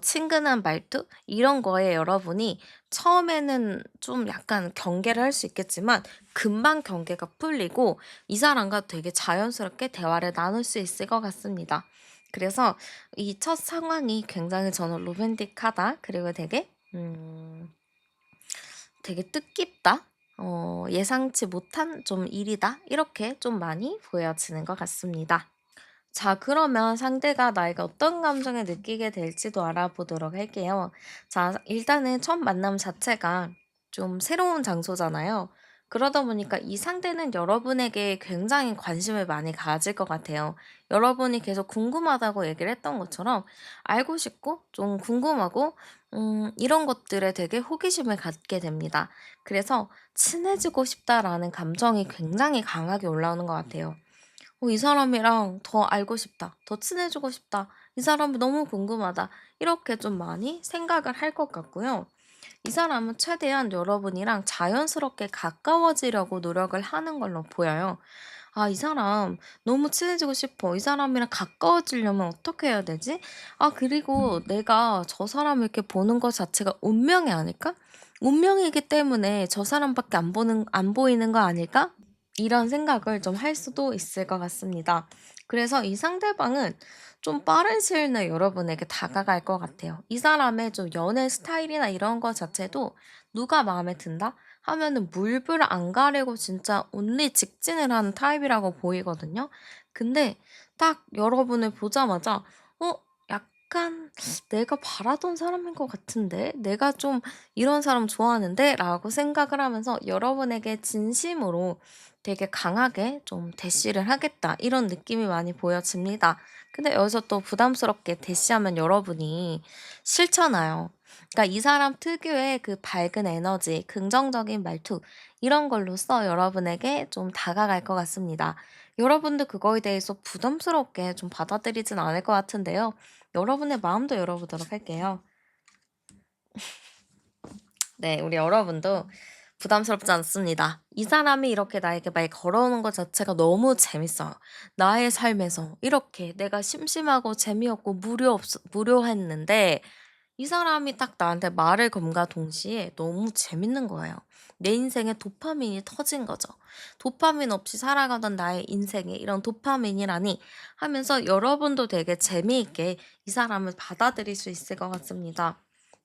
친근한 말투 이런 거에 여러분이 처음에는 좀 약간 경계를 할 수 있겠지만 금방 경계가 풀리고 이 사람과 되게 자연스럽게 대화를 나눌 수 있을 것 같습니다. 그래서 이 첫 상황이 굉장히 저는 로맨틱하다. 그리고 되게 뜻깊다. 예상치 못한 좀 일이다. 이렇게 좀 많이 보여지는 것 같습니다. 자, 그러면 상대가 나에게 어떤 감정을 느끼게 될지도 알아보도록 할게요. 자, 일단은 첫 만남 자체가 좀 새로운 장소잖아요. 그러다 보니까 이 상대는 여러분에게 굉장히 관심을 많이 가질 것 같아요. 여러분이 계속 궁금하다고 얘기를 했던 것처럼 알고 싶고 좀 궁금하고 이런 것들에 되게 호기심을 갖게 됩니다. 그래서 친해지고 싶다라는 감정이 굉장히 강하게 올라오는 것 같아요. 이 사람이랑 더 알고 싶다. 더 친해지고 싶다. 이 사람이 너무 궁금하다. 이렇게 좀 많이 생각을 할 것 같고요. 이 사람은 최대한 여러분이랑 자연스럽게 가까워지려고 노력을 하는 걸로 보여요. 아, 이 사람 너무 친해지고 싶어. 이 사람이랑 가까워지려면 어떻게 해야 되지? 아, 그리고 내가 저 사람을 이렇게 보는 것 자체가 운명이 아닐까? 운명이기 때문에 저 사람밖에 안 보이는 거 아닐까? 이런 생각을 좀 할 수도 있을 것 같습니다. 그래서 이 상대방은 좀 빠른 시일 내에 여러분에게 다가갈 것 같아요. 이 사람의 좀 연애 스타일이나 이런 거 자체도 누가 마음에 든다? 하면은 물불 안 가리고 진짜 온리 직진을 하는 타입이라고 보이거든요. 근데 딱 여러분을 보자마자 어 약간 '내가 바라던 사람인 것 같은데? 내가 좀 이런 사람 좋아하는데?'라고 생각을 하면서 여러분에게 진심으로 되게 강하게 좀 대시를 하겠다 이런 느낌이 많이 보여집니다. 근데 여기서 또 부담스럽게 대시하면 여러분이 싫잖아요. 그러니까 이 사람 특유의 그 밝은 에너지, 긍정적인 말투 이런 걸로써 여러분에게 좀 다가갈 것 같습니다. 여러분도 그거에 대해서 부담스럽게 좀 받아들이진 않을 것 같은데요. 여러분의 마음도 열어보도록 할게요. 네, 우리 여러분도 부담스럽지 않습니다. 이 사람이 이렇게 나에게 말 걸어오는 것 자체가 너무 재밌어요. 나의 삶에서 이렇게 내가 심심하고 재미없고 무료했는데 이 사람이 딱 나한테 말을 건과 동시에 너무 재밌는 거예요. 내 인생에 도파민이 터진 거죠. '도파민 없이 살아가던 나의 인생에 이런 도파민이라니.' 하면서 여러분도 되게 재미있게 이 사람을 받아들일 수 있을 것 같습니다.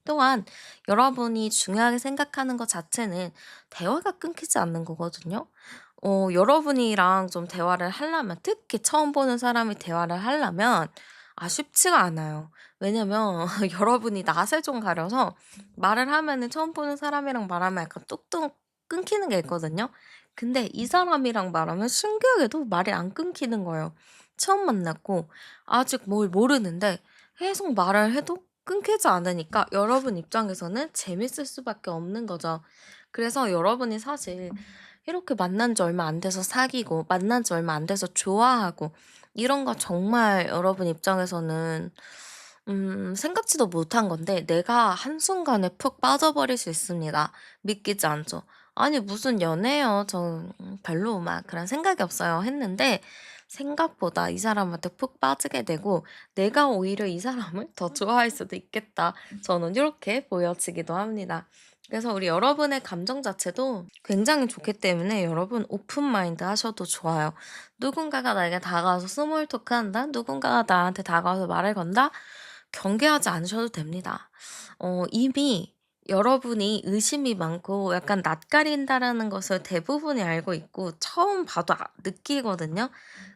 또한 여러분이 중요하게 생각하는 것 자체는 대화가 끊기지 않는 거거든요. 여러분이랑 좀 대화를 하려면, 특히 처음 보는 사람이 대화를 하려면 쉽지가 않아요. 왜냐면 여러분이 낯을 좀 가려서 말을 하면은, 처음 보는 사람이랑 말하면 약간 뚝뚝 끊기는 게 있거든요. 근데 이 사람이랑 말하면 신기하게도 말이 안 끊기는 거예요. 처음 만났고 아직 뭘 모르는데 계속 말을 해도 끊기지 않으니까 여러분 입장에서는 재밌을 수밖에 없는 거죠. 그래서 여러분이 사실 이렇게 만난 지 얼마 안 돼서 사귀고 만난 지 얼마 안 돼서 좋아하고 이런 거 정말 여러분 입장에서는 생각지도 못한 건데 내가 한순간에 푹 빠져버릴 수 있습니다. 믿기지 않죠? "아니 무슨 연애요. 저 별로 막 그런 생각이 없어요." 했는데 생각보다 이 사람한테 푹 빠지게 되고 '내가 오히려 이 사람을 더 좋아할 수도 있겠다.' 저는 이렇게 보여지기도 합니다. 그래서 우리 여러분의 감정 자체도 굉장히 좋기 때문에 여러분 오픈 마인드 하셔도 좋아요. 누군가가 나에게 다가와서 스몰 토크한다. 누군가가 나한테 다가와서 말을 건다. 경계하지 않으셔도 됩니다. 이미 여러분이 의심이 많고 약간 낯가린다라는 것을 대부분이 알고 있고 처음 봐도 느끼거든요.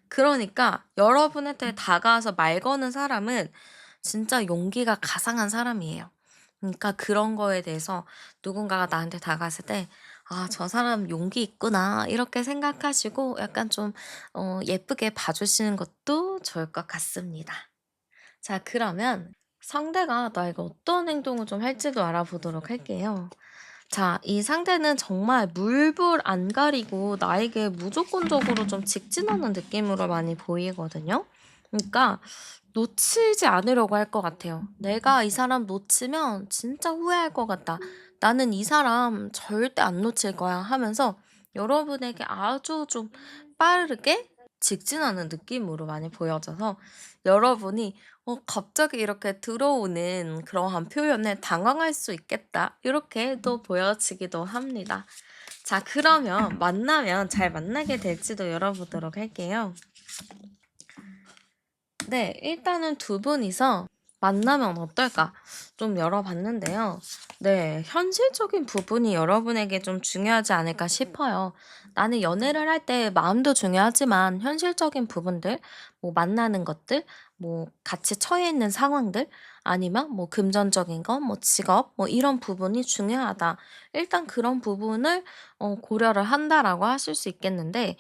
그러니까 여러분한테 다가와서 말 거는 사람은 진짜 용기가 가상한 사람이에요. 그러니까 그런 거에 대해서 누군가가 나한테 다가왔을 때 '아 저 사람 용기 있구나.' 이렇게 생각하시고 약간 좀 예쁘게 봐 주시는 것도 좋을 것 같습니다. 자, 그러면 상대가 나에게 어떤 행동을 좀 할지도 알아보도록 할게요. 자, 이 상대는 정말 물불 안 가리고 나에게 무조건적으로 좀 직진하는 느낌으로 많이 보이거든요. 그러니까 놓치지 않으려고 할 것 같아요. '내가 이 사람 놓치면 진짜 후회할 것 같다. 나는 이 사람 절대 안 놓칠 거야.' 하면서 여러분에게 아주 좀 빠르게 직진하는 느낌으로 많이 보여져서 여러분이 갑자기 이렇게 들어오는 그러한 표현에 당황할 수 있겠다. 이렇게 또 보여지기도 합니다. 자, 그러면 만나면 잘 만나게 될지도 열어보도록 할게요. 네. 일단은 두 분이서 만나면 어떨까 좀 열어봤는데요. 네. 현실적인 부분이 여러분에게 좀 중요하지 않을까 싶어요. 나는 연애를 할 때 마음도 중요하지만 현실적인 부분들, 뭐 만나는 것들, 뭐 같이 처해 있는 상황들, 아니면 뭐 금전적인 것, 뭐 직업, 뭐 이런 부분이 중요하다. 일단 그런 부분을 고려를 한다라고 하실 수 있겠는데,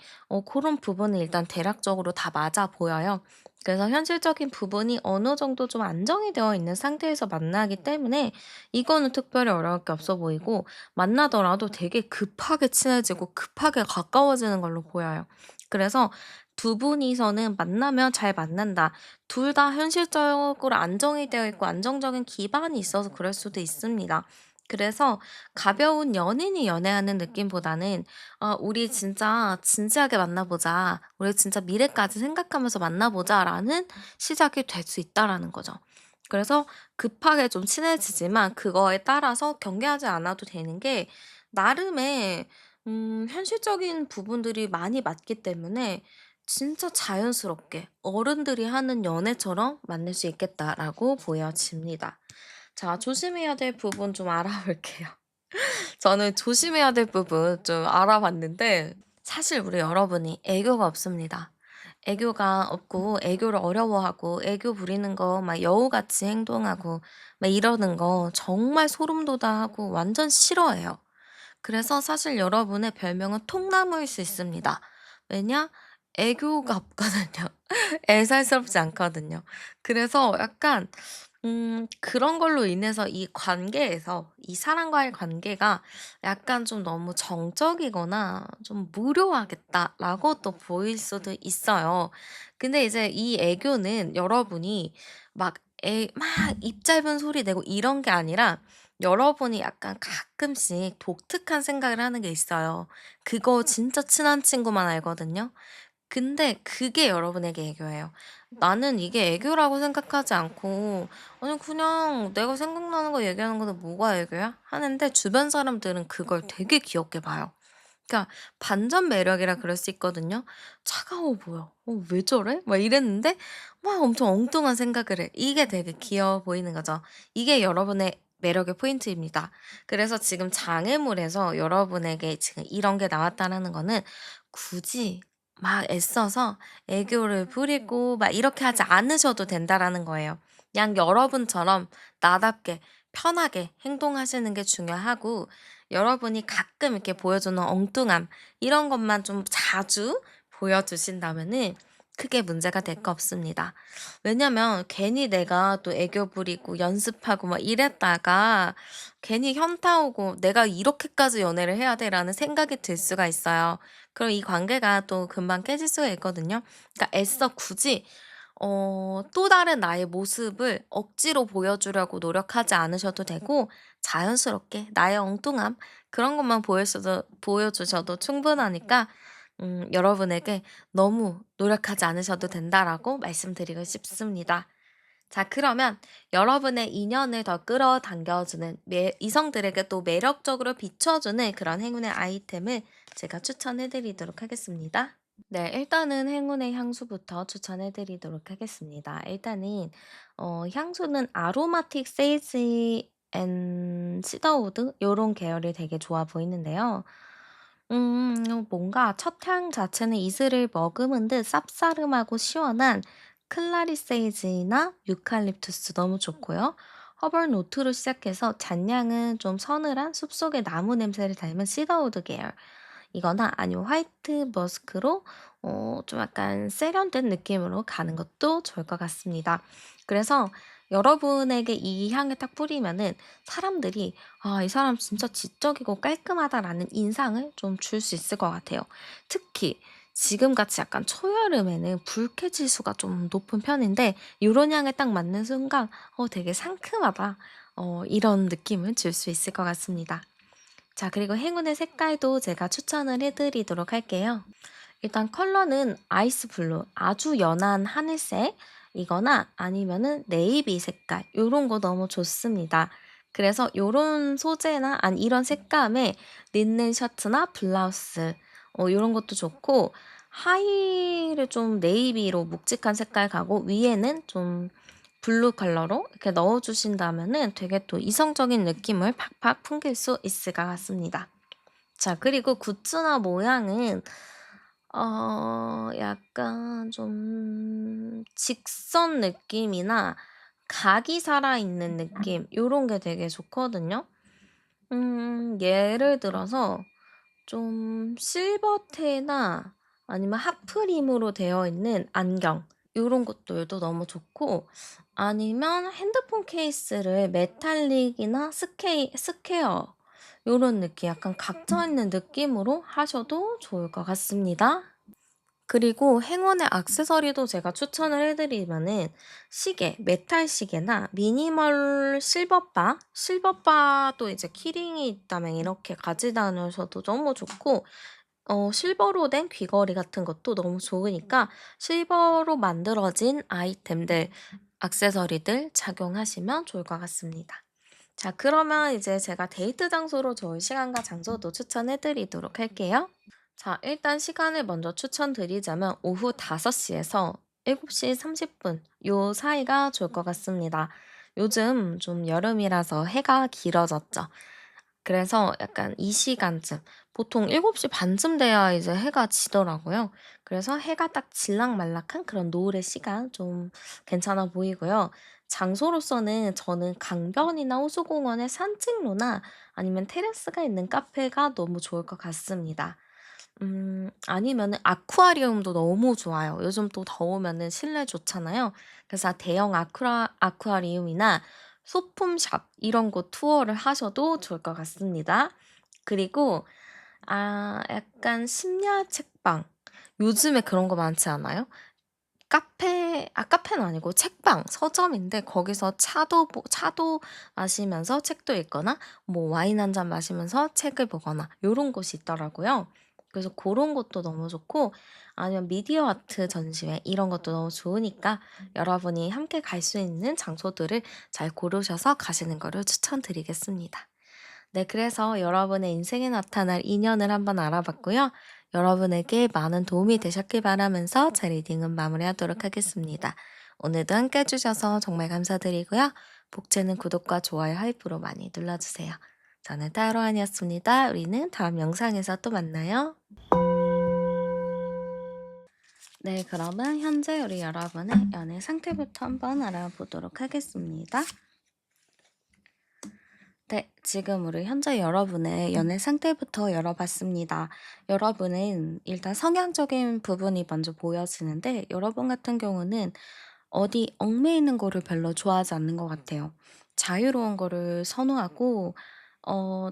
그런 부분은 일단 대략적으로 다 맞아 보여요. 그래서 현실적인 부분이 어느 정도 좀 안정이 되어 있는 상태에서 만나기 때문에 이거는 특별히 어려울 게 없어 보이고, 만나더라도 되게 급하게 친해지고 급하게 가까워지는 걸로 보여요. 그래서 두 분이서는 만나면 잘 만난다. 둘 다 현실적으로 안정이 되어 있고 안정적인 기반이 있어서 그럴 수도 있습니다. 그래서 가벼운 연인이 연애하는 느낌보다는 우리 진짜 진지하게 만나보자. 우리 진짜 미래까지 생각하면서 만나보자'라는 시작이 될 수 있다라는 거죠. 그래서 급하게 좀 친해지지만 그거에 따라서 경계하지 않아도 되는 게, 나름의 현실적인 부분들이 많이 맞기 때문에 진짜 자연스럽게 어른들이 하는 연애처럼 만날 수 있겠다라고 보여집니다. 자, 조심해야 될 부분 좀 알아볼게요. 저는 조심해야 될 부분 좀 알아봤는데 사실 우리 여러분이 애교가 없습니다. 애교가 없고 애교를 어려워하고 애교 부리는 거 막 여우같이 행동하고 막 이러는 거 정말 소름 돋아하고 완전 싫어해요. 그래서 사실 여러분의 별명은 통나무일 수 있습니다. 왜냐? 애교가 없거든요. 애살스럽지 않거든요. 그래서 약간 그런 걸로 인해서 이 관계에서, 이 사람과의 관계가 약간 좀 너무 정적이거나 좀 '무료하겠다.'라고 또 보일 수도 있어요. 근데 이제 이 애교는 여러분이 막 입 짧은 소리 내고 이런 게 아니라 여러분이 약간 가끔씩 독특한 생각을 하는 게 있어요. 그거 진짜 친한 친구만 알거든요. 근데 그게 여러분에게 애교예요. 나는 이게 애교라고 생각하지 않고 '아니 그냥 내가 생각나는 거 얘기하는 건데 뭐가 애교야?' 하는데 주변 사람들은 그걸 되게 귀엽게 봐요. 그러니까 반전 매력이라 그럴 수 있거든요. '차가워 보여. 왜 저래?' 막 이랬는데 막 엄청 엉뚱한 생각을 해. 이게 되게 귀여워 보이는 거죠. 이게 여러분의 매력의 포인트입니다. 그래서 지금 장애물에서 여러분에게 지금 이런 게 나왔다라는 거는 굳이 막 애써서 애교를 부리고 막 이렇게 하지 않으셔도 된다라는 거예요. 그냥 여러분처럼 나답게 편하게 행동하시는 게 중요하고, 여러분이 가끔 이렇게 보여주는 엉뚱함 이런 것만 좀 자주 보여주신다면은 크게 문제가 될 거 없습니다. 왜냐면 괜히 내가 또 애교 부리고 연습하고 막 이랬다가 괜히 현타 오고 '내가 이렇게까지 연애를 해야 돼?'라는 생각이 들 수가 있어요. 그럼 이 관계가 또 금방 깨질 수가 있거든요. 그러니까 애써 굳이 또 다른 나의 모습을 억지로 보여주려고 노력하지 않으셔도 되고, 자연스럽게 나의 엉뚱함 그런 것만 보여주셔도 충분하니까 여러분에게 너무 노력하지 않으셔도 된다라고 말씀드리고 싶습니다. 자, 그러면 여러분의 인연을 더 끌어당겨주는 이성들에게 또 매력적으로 비춰주는 그런 행운의 아이템을 제가 추천해 드리도록 하겠습니다. 네, 일단은 행운의 향수부터 추천해 드리도록 하겠습니다. 일단은 향수는 아로마틱 세이지 앤 시더우드 요런 계열이 되게 좋아 보이는데요. 뭔가 첫 향 자체는 이슬을 머금은 듯 쌉싸름하고 시원한 클라리세이지나 유칼립투스 너무 좋고요. 허벌 노트로 시작해서 잔향은 좀 서늘한 숲속의 나무 냄새를 닮은 시더우드 계열. 이거나 아니면 화이트 머스크로 좀 약간 세련된 느낌으로 가는 것도 좋을 것 같습니다. 그래서 여러분에게 이 향을 딱 뿌리면은 사람들이 '아 이 사람 진짜 지적이고 깔끔하다.'라는 인상을 좀 줄 수 있을 것 같아요. 특히 지금같이 약간 초여름에는 불쾌 지수가 좀 높은 편인데 요런 향을 딱 맡는 순간 '되게 상큼하다.' 이런 느낌을 줄 수 있을 것 같습니다. 자, 그리고 행운의 색깔도 제가 추천을 해 드리도록 할게요. 일단 컬러는 아이스 블루, 아주 연한 하늘색이거나 아니면은 네이비 색깔 요런 거 너무 좋습니다. 그래서 요런 소재나 아니 이런 색감의 린넨 셔츠나 블라우스 요런 것도 좋고, 하의를 좀 네이비로 묵직한 색깔 가고 위에는 좀 블루 컬러로 이렇게 넣어 주신다면은 되게 또 이성적인 느낌을 팍팍 풍길 수 있을 것 같습니다. 자, 그리고 굿즈나 모양은 약간 좀 직선 느낌이나 각이 살아있는 느낌 요런 게 되게 좋거든요. 예를 들어서 좀 실버테나 아니면 하프림으로 되어 있는 안경 요런 것들도 너무 좋고, 아니면 핸드폰 케이스를 메탈릭이나 스퀘어 요런 느낌 약간 각져 있는 느낌으로 하셔도 좋을 것 같습니다. 그리고 행운의 액세서리도 제가 추천을 해 드리면은 시계, 메탈 시계나 미니멀 실버바도 이제 키링이 있다면 이렇게 가지고 다니셔도 너무 좋고, 실버로 된 귀걸이 같은 것도 너무 좋으니까 실버로 만들어진 아이템들, 액세서리들 착용하시면 좋을 것 같습니다. 자, 그러면 이제 제가 데이트 장소로 좋은 시간과 장소도 추천해 드리도록 할게요. 자, 일단 시간을 먼저 추천드리자면 오후 5시에서 7시 30분 요 사이가 좋을 것 같습니다. 요즘 좀 여름이라서 해가 길어졌죠. 그래서 약간 이 시간쯤, 보통 7시 반쯤 돼야 이제 해가 지더라고요. 그래서 해가 딱 질락말락한 그런 노을의 시간 좀 괜찮아 보이고요. 장소로서는 저는 강변이나 호수공원의 산책로나 아니면 테라스가 있는 카페가 너무 좋을 것 같습니다. 아니면은 아쿠아리움도 너무 좋아요. 요즘 또 더우면은 실내 좋잖아요. 그래서 대형 아쿠아리움이나 소품샵 이런 곳 투어를 하셔도 좋을 것 같습니다. 그리고 약간 심야 책방. 요즘에 그런 거 많지 않아요? 카페는 아니고 책방, 서점인데 거기서 차도 마시면서 책도 읽거나 뭐 와인 한 잔 마시면서 책을 보거나 요런 곳이 있더라고요. 그래서 그런 것도 너무 좋고, 아니면 미디어 아트 전시회 이런 것도 너무 좋으니까 여러분이 함께 갈 수 있는 장소들을 잘 고르셔서 가시는 거를 추천드리겠습니다. 네, 그래서 여러분의 인생에 나타날 인연을 한번 알아봤고요. 여러분에게 많은 도움이 되셨길 바라면서 제 리딩은 마무리하도록 하겠습니다. 오늘도 함께 해주셔서 정말 감사드리고요. 복채는 구독과 좋아요, 하이프로 많이 눌러주세요. 저는 따로아니었습니다. 우리는 다음 영상에서 또 만나요. 네, 그러면 현재 우리 여러분의 연애 상태부터 한번 알아보도록 하겠습니다. 네, 지금 우리 현재 여러분의 연애 상태부터 열어봤습니다. 여러분은 일단 성향적인 부분이 먼저 보여지는데, 여러분 같은 경우는 어디 얽매이는 거를 별로 좋아하지 않는 것 같아요. 자유로운 거를 선호하고,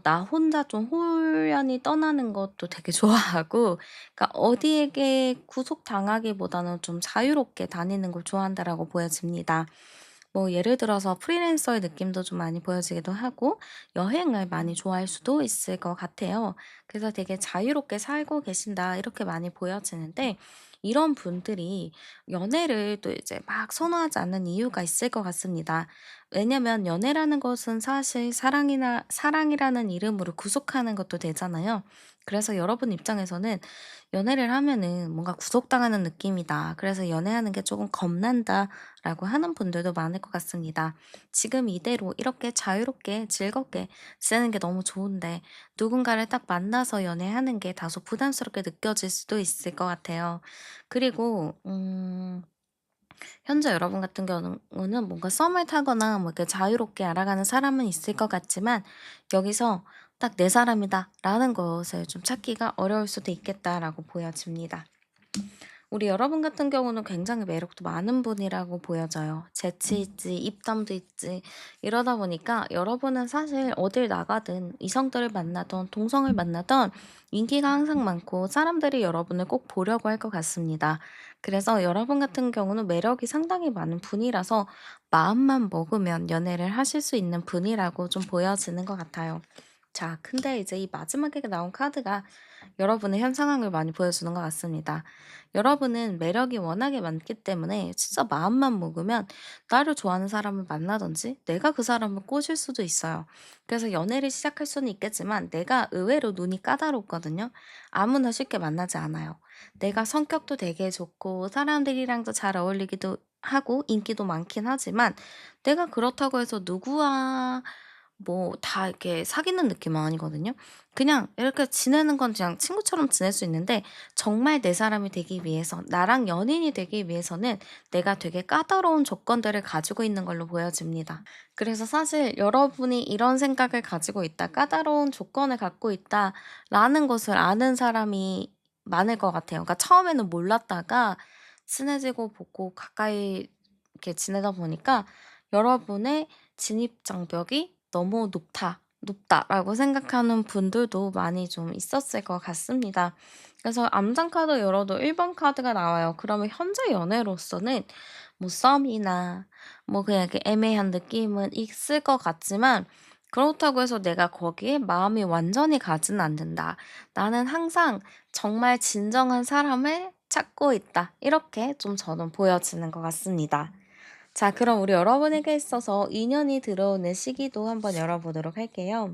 나 혼자 좀 홀연히 떠나는 것도 되게 좋아하고, 그러니까 어디에게 구속당하기보다는 좀 자유롭게 다니는 걸 좋아한다라고 보여집니다. 뭐 예를 들어서 프리랜서의 느낌도 좀 많이 보여지기도 하고 여행을 많이 좋아할 수도 있을 것 같아요. 그래서 되게 자유롭게 살고 계신다 이렇게 많이 보여지는데 이런 분들이 연애를 또 이제 막 선호하지 않는 이유가 있을 것 같습니다. 왜냐면 연애라는 것은 사실 사랑이라는 이름으로 구속하는 것도 되잖아요. 그래서 여러분 입장에서는 연애를 하면은 뭔가 구속당하는 느낌이다. 그래서 연애하는 게 조금 겁난다. 라고 하는 분들도 많을 것 같습니다. 지금 이대로 이렇게 자유롭게 즐겁게 지내는 게 너무 좋은데 누군가를 딱 만나서 연애하는 게 다소 부담스럽게 느껴질 수도 있을 것 같아요. 그리고 현재 여러분 같은 경우는 뭔가 썸을 타거나 뭐 이렇게 자유롭게 알아가는 사람은 있을 것 같지만 여기서 딱 내 사람이다라는 것을 좀 찾기가 어려울 수도 있겠다라고 보여집니다. 우리 여러분 같은 경우는 굉장히 매력도 많은 분이라고 보여져요. 재치 있지, 입담도 있지. 이러다 보니까 여러분은 사실 어딜 나가든 이성들을 만나던 동성을 만나던 인기가 항상 많고 사람들이 여러분을 꼭 보려고 할 것 같습니다. 그래서 여러분 같은 경우는 매력이 상당히 많은 분이라서 마음만 먹으면 연애를 하실 수 있는 분이라고 좀 보여지는 것 같아요. 자, 근데 이제 이 마지막에 나온 카드가 여러분의 현 상황을 많이 보여주는 것 같습니다. 여러분은 매력이 워낙에 많기 때문에 진짜 마음만 먹으면 나를 좋아하는 사람을 만나든지 내가 그 사람을 꼬실 수도 있어요. 그래서 연애를 시작할 수는 있겠지만 내가 의외로 눈이 까다롭거든요. 아무나 쉽게 만나지 않아요. 내가 성격도 되게 좋고 사람들이랑도 잘 어울리기도 하고 인기도 많긴 하지만 내가 그렇다고 해서 누구와 뭐 다 이렇게 사귀는 느낌은 아니거든요. 그냥 이렇게 지내는 건 그냥 친구처럼 지낼 수 있는데 정말 내 사람이 되기 위해서 나랑 연인이 되기 위해서는 내가 되게 까다로운 조건들을 가지고 있는 걸로 보여집니다. 그래서 사실 여러분이 이런 생각을 가지고 있다, 까다로운 조건을 갖고 있다라는 것을 아는 사람이 많을 것 같아요. 그러니까 처음에는 몰랐다가 친해지고 보고 가까이 이렇게 지내다 보니까 여러분의 진입 장벽이 너무 높다라고 생각하는 분들도 많이 좀 있었을 것 같습니다. 그래서 암장 카드 열어도 1번 카드가 나와요. 그러면 현재 연애로서는 뭐 썸이나 뭐 그냥 이렇게 애매한 느낌은 있을 것 같지만 그렇다고 해서 내가 거기에 마음이 완전히 가지는 않는다. 나는 항상 정말 진정한 사람을 찾고 있다. 이렇게 좀 저는 보여지는 것 같습니다. 자, 그럼 우리 여러분에게 있어서 인연이 들어오는 시기도 한번 열어보도록 할게요.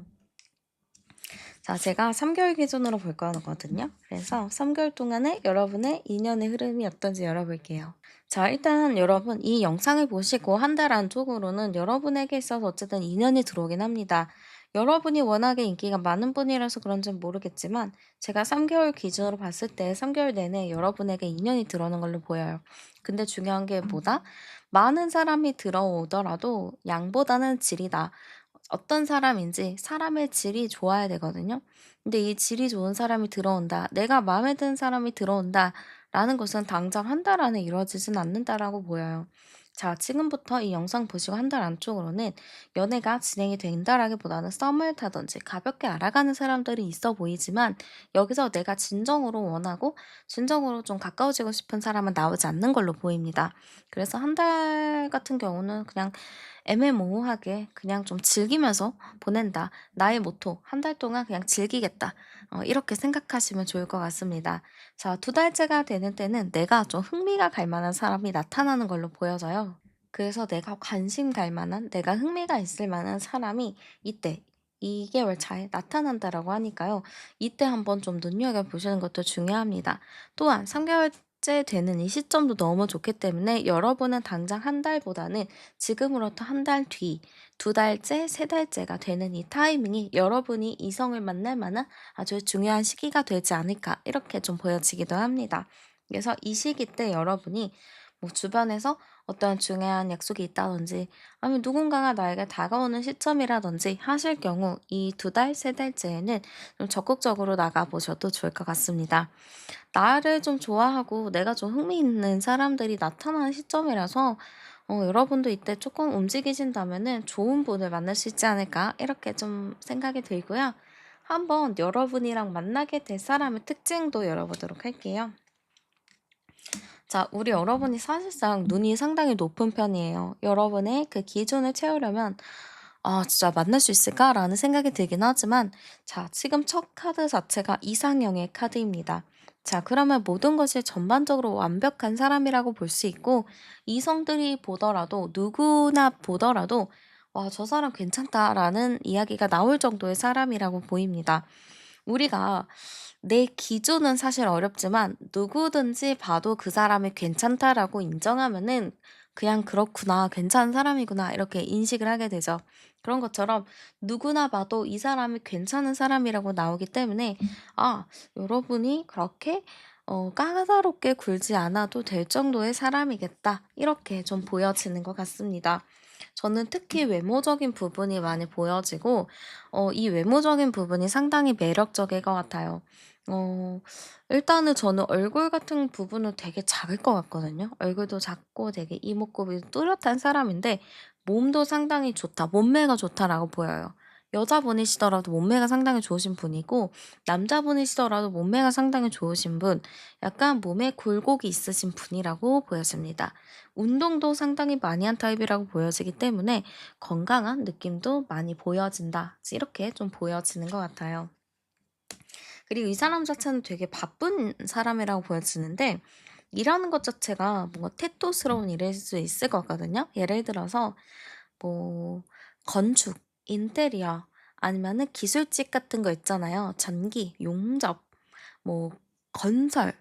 자, 제가 3개월 기준으로 볼 거거든요. 그래서 3개월 동안에 여러분의 인연의 흐름이 어떤지 열어볼게요. 자, 일단 여러분 이 영상을 보시고 한 달 안쪽으로는 여러분에게 있어서 어쨌든 인연이 들어오긴 합니다. 여러분이 워낙에 인기가 많은 분이라서 그런지는 모르겠지만 제가 3개월 기준으로 봤을 때 3개월 내내 여러분에게 인연이 들어오는 걸로 보여요. 근데 중요한 게 뭐다? 많은 사람이 들어오더라도 양보다는 질이다. 어떤 사람인지 사람의 질이 좋아야 되거든요. 근데 이 질이 좋은 사람이 들어온다. 내가 마음에 드는 사람이 들어온다. 라는 것은 당장 한 달 안에 이루어지진 않는다라고 보여요. 자, 지금부터 이 영상 보시고 한 달 안쪽으로는 연애가 진행이 된다라기보다는 썸을 타든지 가볍게 알아가는 사람들이 있어 보이지만 여기서 내가 진정으로 원하고 진정으로 좀 가까워지고 싶은 사람은 나오지 않는 걸로 보입니다. 그래서 한 달 같은 경우는 그냥 애매모호하게 그냥 좀 즐기면서 보낸다. 나의 모토, 한 달 동안 그냥 즐기겠다. 이렇게 생각하시면 좋을 것 같습니다. 자, 두 달째가 되는 때는 내가 좀 흥미가 갈 만한 사람이 나타나는 걸로 보여져요. 그래서 내가 관심 갈 만한, 내가 흥미가 있을 만한 사람이 이때, 2개월 차에 나타난다라고 하니까요. 이때 한번 좀 눈여겨보시는 것도 중요합니다. 또한 3개월째 되는 이 시점도 너무 좋기 때문에 여러분은 당장 한 달보다는 지금으로부터 한 달 뒤, 두 달째, 세 달째가 되는 이 타이밍이 여러분이 이성을 만날 만한 아주 중요한 시기가 되지 않을까, 이렇게 좀 보여지기도 합니다. 그래서 이 시기 때 여러분이 뭐 주변에서 어떤 중요한 약속이 있다든지 아니면 누군가가 나에게 다가오는 시점이라든지 하실 경우 이 두 달, 세 달째에는 좀 적극적으로 나가보셔도 좋을 것 같습니다. 나를 좀 좋아하고 내가 좀 흥미있는 사람들이 나타나는 시점이라서 여러분도 이때 조금 움직이신다면은 좋은 분을 만날 수 있지 않을까 이렇게 좀 생각이 들고요. 한번 여러분이랑 만나게 될 사람의 특징도 열어보도록 할게요. 자, 우리 여러분이 사실상 눈이 상당히 높은 편이에요. 여러분의 그 기준을 채우려면 아, 진짜 만날 수 있을까라는 생각이 들긴 하지만 자, 지금 첫 카드 자체가 이상형의 카드입니다. 자, 그러면 모든 것이 전반적으로 완벽한 사람이라고 볼 수 있고 이성들이 보더라도 누구나 보더라도 와, 저 사람 괜찮다라는 이야기가 나올 정도의 사람이라고 보입니다. 우리가 내 기준은 사실 어렵지만 누구든지 봐도 그 사람이 괜찮다라고 인정하면은 그냥 그렇구나, 괜찮은 사람이구나, 이렇게 인식을 하게 되죠. 그런 것처럼 누구나 봐도 이 사람이 괜찮은 사람이라고 나오기 때문에, 아, 여러분이 그렇게 까다롭게 굴지 않아도 될 정도의 사람이겠다. 이렇게 좀 보여지는 것 같습니다. 저는 특히 외모적인 부분이 많이 보여지고, 이 외모적인 부분이 상당히 매력적일 것 같아요. 어, 일단은 저는 얼굴 같은 부분은 되게 작을 것 같거든요. 얼굴도 작고 되게 이목구비 뚜렷한 사람인데, 몸도 상당히 좋다, 몸매가 좋다라고 보여요. 여자분이시더라도 몸매가 상당히 좋으신 분이고, 남자분이시더라도 몸매가 상당히 좋으신 분, 약간 몸에 굴곡이 있으신 분이라고 보여집니다. 운동도 상당히 많이 한 타입이라고 보여지기 때문에 건강한 느낌도 많이 보여진다. 이렇게 좀 보여지는 것 같아요. 그리고 이 사람 자체는 되게 바쁜 사람이라고 보여지는데 일하는 것 자체가 뭔가 태토스러운 일일 수 있을 것 같거든요. 예를 들어서 뭐 건축, 인테리어 아니면은 기술직 같은 거 있잖아요. 전기, 용접, 뭐 건설,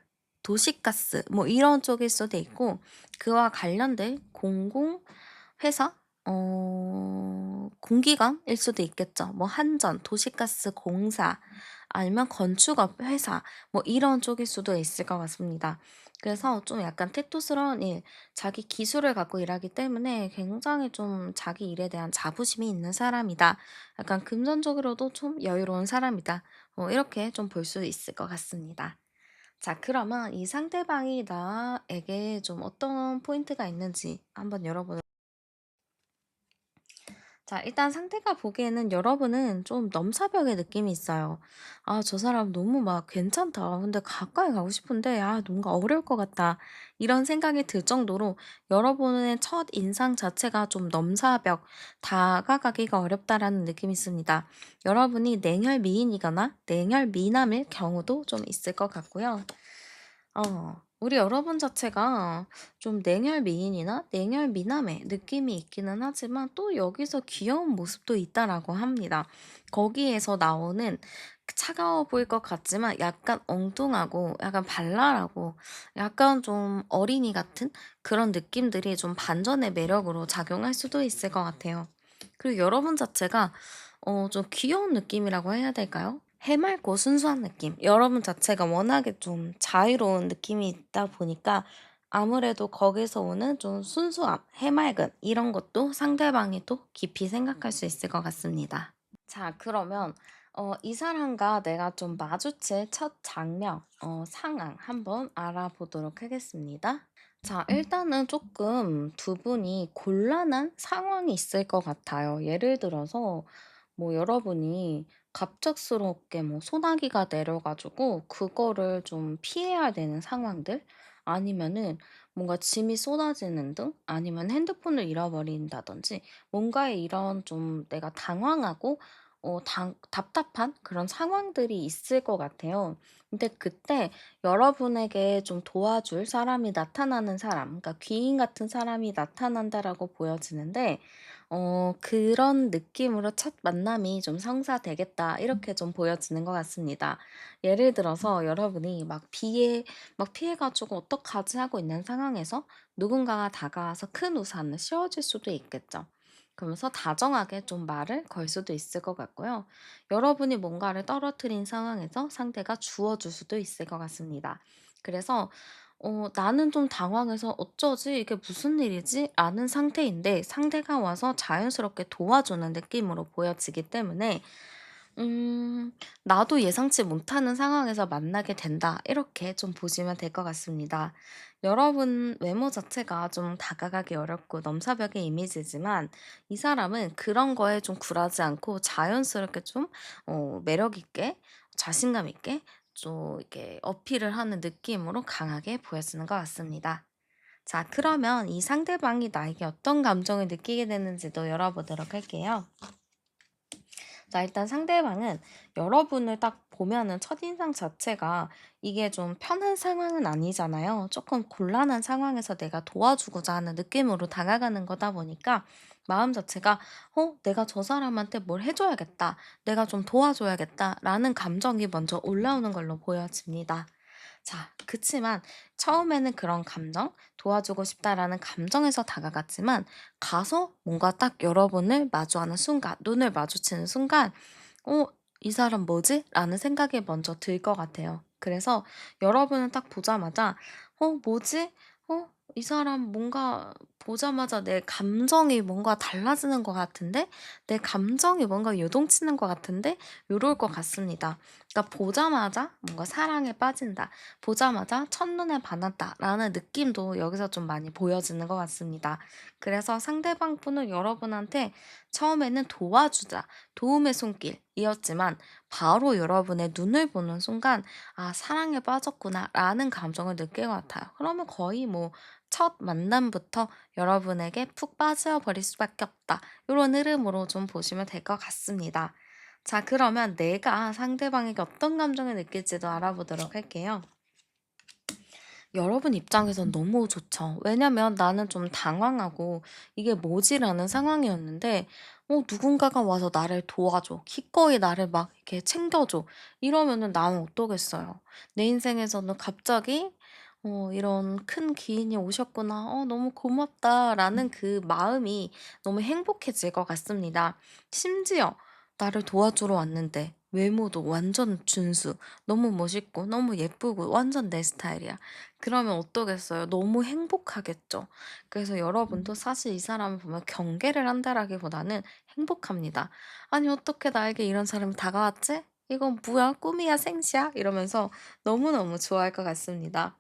도시가스 뭐 이런 쪽일 수도 있고 그와 관련된 공공 회사 공기관일 수도 있겠죠. 뭐 한전, 도시가스 공사 아니면 건축업 회사 뭐 이런 쪽일 수도 있을 것 같습니다. 그래서 좀 약간 태토스러운 일, 자기 기술을 갖고 일하기 때문에 굉장히 좀 자기 일에 대한 자부심이 있는 사람이다. 약간 금전적으로도 좀 여유로운 사람이다. 이렇게 좀 볼 수 있을 것 같습니다. 자, 그러면 이 상대방이 나에게 좀 어떤 포인트가 있는지 한번 열어보도록. 자, 일단 상대가 보기에는 여러분은 좀 넘사벽의 느낌이 있어요. 아, 저 사람 너무 막 괜찮다. 근데 가까이 가고 싶은데, 아, 뭔가 어려울 것 같다. 이런 생각이 들 정도로 여러분의 첫 인상 자체가 좀 넘사벽, 다가가기가 어렵다라는 느낌이 있습니다. 여러분이 냉혈 미인이거나 냉혈 미남일 경우도 좀 있을 것 같고요. 우리 여러분 자체가 좀 냉혈 미인이나 냉혈 미남의 느낌이 있기는 하지만 또 여기서 귀여운 모습도 있다라고 합니다. 거기에서 나오는 그 차가워 보일 것 같지만 약간 엉뚱하고 약간 발랄하고 약간 좀 어린이 같은 그런 느낌들이 좀 반전의 매력으로 작용할 수도 있을 것 같아요. 그리고 여러분 자체가 좀 귀여운 느낌이라고 해야 될까요? 해맑고 순수한 느낌. 여러분 자체가 워낙에 좀 자유로운 느낌이 있다 보니까 아무래도 거기서 오는 좀 순수함, 해맑음 이런 것도 상대방이 또 깊이 생각할 수 있을 것 같습니다. 자, 그러면 이 사람과 내가 좀 마주칠 첫 장면, 상황 한번 알아보도록 하겠습니다. 자, 일단은 조금 두 분이 곤란한 상황이 있을 것 같아요. 예를 들어서 뭐 여러분이 갑작스럽게 뭐 소나기가 내려 가지고 그거를 좀 피해야 되는 상황들 아니면은 뭔가 짐이 쏟아지는 등 아니면 핸드폰을 잃어버린다든지 뭔가에 이런 좀 내가 당황하고 답답한 그런 상황들이 있을 것 같아요. 근데 그때 여러분에게 좀 도와줄 사람이 나타나는 사람, 그러니까 귀인 같은 사람이 나타난다라고 보여지는데 그런 느낌으로 첫 만남이 좀 성사되겠다 이렇게 좀 보여지는 것 같습니다. 예를 들어서 여러분이 막 피해 가지고 '어떡하지?' 하고 있는 상황에서 누군가가 다가와서 큰 우산을 씌워 줄 수도 있겠죠. 그러면서 다정하게 좀 말을 걸 수도 있을 것 같고요. 여러분이 뭔가를 떨어뜨린 상황에서 상대가 주워 줄 수도 있을 것 같습니다. 그래서 나는 좀 당황해서 '어쩌지? 이게 무슨 일이지?' 라는 상태인데 상대가 와서 자연스럽게 도와주는 느낌으로 보여지기 때문에 '나도 예상치 못하는 상황에서 만나게 된다.' 이렇게 좀 보시면 될 것 같습니다. 여러분 외모 자체가 좀 다가가기 어렵고 넘사벽의 이미지지만 이 사람은 그런 거에 좀 굴하지 않고 자연스럽게 좀 매력 있게 자신감 있게 좀 이렇게 어필을 하는 느낌으로 강하게 보여지는 것 같습니다. 자, 그러면 이 상대방이 나에게 어떤 감정을 느끼게 되는지도 열어보도록 할게요. 자, 일단 상대방은 여러분을 딱 보면은 첫인상 자체가 이게 좀 편한 상황은 아니잖아요. 조금 곤란한 상황에서 내가 도와주고자 하는 느낌으로 다가가는 거다 보니까 마음 자체가 내가 저 사람한테 뭘 해줘야겠다. 내가 좀 도와줘야겠다. 라는 감정이 먼저 올라오는 걸로 보여집니다. 자, 그치만 처음에는 그런 감정, 도와주고 싶다라는 감정에서 다가갔지만 가서 뭔가 딱 여러분을 마주하는 순간, 눈을 마주치는 순간, '어 이 사람 뭐지?' 라는 생각이 먼저 들 것 같아요. 그래서 여러분을 딱 보자마자 뭐지? 이 사람 뭔가 보자마자 내 감정이 뭔가 달라지는 것 같은데? 내 감정이 뭔가 요동치는 것 같은데?' 요럴 것 같습니다. 그러니까 보자마자 뭔가 사랑에 빠진다. 보자마자 첫눈에 반했다라는 느낌도 여기서 좀 많이 보여지는 것 같습니다. 그래서 상대방 분은 여러분한테 처음에는 도와주자, 도움의 손길이었지만 바로 여러분의 눈을 보는 순간 '아 사랑에 빠졌구나.'라는 감정을 느낄 것 같아요. 그러면 거의 뭐 첫 만남부터 여러분에게 푹 빠져 버릴 수밖에 없다. 이런 흐름으로 좀 보시면 될 것 같습니다. 자, 그러면 내가 상대방에게 어떤 감정을 느낄지도 알아보도록 할게요. 여러분 입장에선 너무 좋죠. 왜냐면 나는 좀 당황하고 '이게 뭐지?'라는 상황이었는데 누군가가 와서 나를 도와줘. 기꺼이 나를 막 이렇게 챙겨줘. 이러면은 나는 어떠겠어요. 내 인생에서는 갑자기 '이런 큰 기인이 오셨구나. 너무 고맙다.'라는 그 마음이 너무 행복해질 것 같습니다. 심지어 나를 도와주러 왔는데 외모도 완전 준수. 너무 멋있고 너무 예쁘고 완전 내 스타일이야. 그러면 어떠겠어요? 너무 행복하겠죠. 그래서 여러분도 사실 이 사람을 보면 경계를 한다라기보다는 행복합니다. '아니 어떻게 나에게 이런 사람이 다가왔지? 이건 뭐야? 꿈이야? 생시야?' 이러면서 너무너무 좋아할 것 같습니다.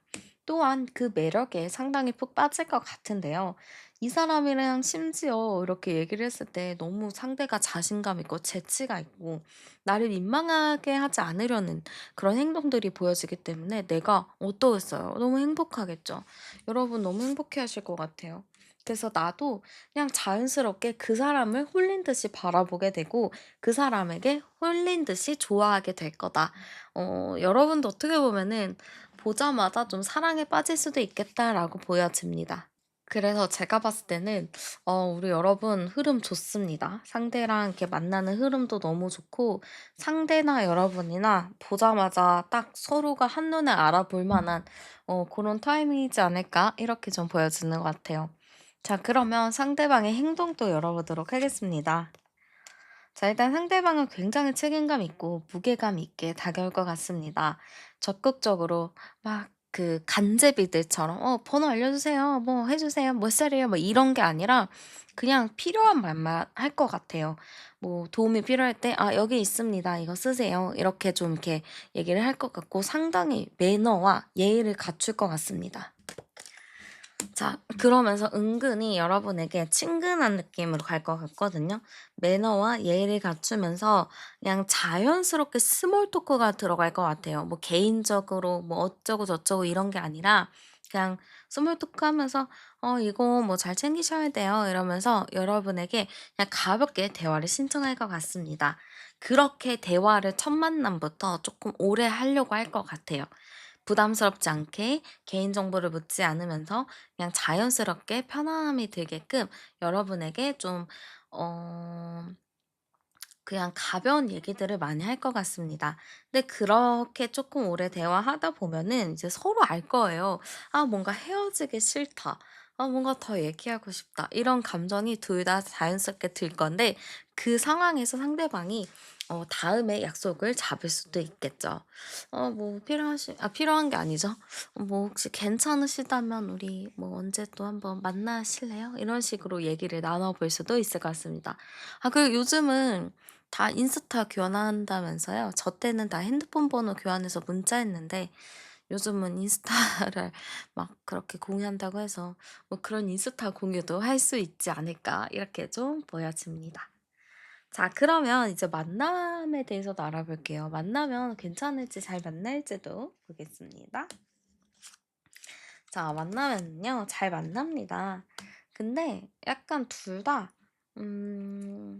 또한 그 매력에 상당히 푹 빠질 것 같은데요. 이 사람이랑 심지어 이렇게 얘기를 했을 때 너무 상대가 자신감 있고 재치가 있고 나를 민망하게 하지 않으려는 그런 행동들이 보여지기 때문에 내가 어떠겠어요? 너무 행복하겠죠. 여러분 너무 행복해하실 것 같아요. 그래서 나도 그냥 자연스럽게 그 사람을 홀린 듯이 바라보게 되고 그 사람에게 홀린 듯이 좋아하게 될 거다. 여러분도 어떻게 보면은 보자마자 좀 사랑에 빠질 수도 있겠다라고 보여집니다. 그래서 제가 봤을 때는 우리 여러분 흐름 좋습니다. 상대랑 이렇게 만나는 흐름도 너무 좋고 상대나 여러분이나 보자마자 딱 서로가 한눈에 알아볼 만한 그런 타이밍이지 않을까 이렇게 좀 보여지는 것 같아요. 자, 그러면 상대방의 행동도 열어보도록 하겠습니다. 자, 일단 상대방은 굉장히 책임감 있고 무게감 있게 다가올 것 같습니다. 적극적으로 막 그 간제비들처럼 번호 알려주세요. 뭐 해주세요. 몇 살이에요?" 뭐 이런 게 아니라 그냥 필요한 말만 할 것 같아요. 뭐 도움이 필요할 때 "아 여기 있습니다. 이거 쓰세요." 이렇게 좀 이렇게 얘기를 할 것 같고 상당히 매너와 예의를 갖출 것 같습니다. 자, 그러면서 은근히 여러분에게 친근한 느낌으로 갈 것 같거든요. 매너와 예의를 갖추면서 그냥 자연스럽게 스몰 토크가 들어갈 것 같아요. 뭐 개인적으로 뭐 어쩌고 저쩌고 이런 게 아니라 그냥 스몰 토크하면서 이거 뭐 잘 챙기셔야 돼요." 이러면서 여러분에게 그냥 가볍게 대화를 신청할 것 같습니다. 그렇게 대화를 첫 만남부터 조금 오래 하려고 할 것 같아요. 부담스럽지 않게 개인정보를 묻지 않으면서 그냥 자연스럽게 편안함이 들게끔 여러분에게 좀 어 그냥 가벼운 얘기들을 많이 할 것 같습니다. 근데 그렇게 조금 오래 대화하다 보면은 이제 서로 알 거예요. '아 뭔가 헤어지기 싫다. 아 뭔가 더 얘기하고 싶다.' 이런 감정이 둘 다 자연스럽게 들 건데 그 상황에서 상대방이 다음에 약속을 잡을 수도 있겠죠. 뭐 필요한 게 아니죠. 뭐 "혹시 괜찮으시다면 우리 뭐 언제 또 한번 만나실래요?" 이런 식으로 얘기를 나눠 볼 수도 있을 것 같습니다. 그리고 요즘은 다 인스타 교환한다면서요. 저 때는 다 핸드폰 번호 교환해서 문자했는데 요즘은 인스타를 막 그렇게 공유한다고 해서 뭐 그런 인스타 공유도 할 수 있지 않을까 이렇게 좀 보여집니다. 자 그러면 이제 만남에 대해서도 알아볼게요. 만나면 괜찮을지 잘 만날지도 보겠습니다. 자 만나면요 잘 만납니다. 근데 약간 둘 다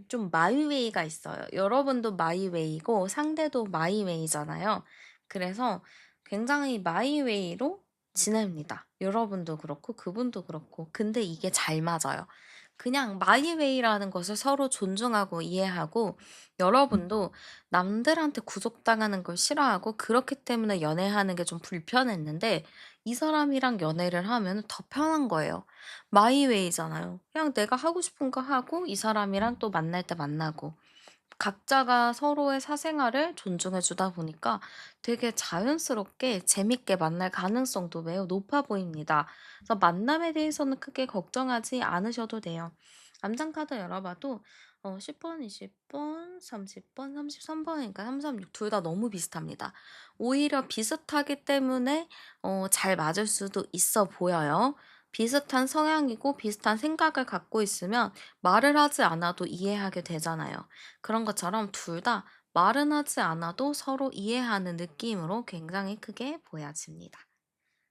좀 마이웨이가 있어요. 여러분도 마이웨이고 상대도 마이웨이잖아요. 그래서 굉장히 마이웨이로 지냅니다. 여러분도 그렇고 그분도 그렇고. 근데 이게 잘 맞아요. 그냥 마이웨이라는 것을 서로 존중하고 이해하고 여러분도 남들한테 구속당하는 걸 싫어하고 그렇기 때문에 연애하는 게 좀 불편했는데 이 사람이랑 연애를 하면 더 편한 거예요. 마이웨이잖아요. 그냥 내가 하고 싶은 거 하고 이 사람이랑 또 만날 때 만나고 각자가 서로의 사생활을 존중해 주다 보니까 되게 자연스럽게 재밌게 만날 가능성도 매우 높아 보입니다. 그래서 만남에 대해서는 크게 걱정하지 않으셔도 돼요. 암장 카드 열어봐도 10번, 20번, 30번, 33번이니까 3, 3, 6 둘 다 너무 비슷합니다. 오히려 비슷하기 때문에 잘 맞을 수도 있어 보여요. 비슷한 성향이고 비슷한 생각을 갖고 있으면 말을 하지 않아도 이해하게 되잖아요. 그런 것처럼 둘 다 말은 하지 않아도 서로 이해하는 느낌으로 굉장히 크게 보여집니다.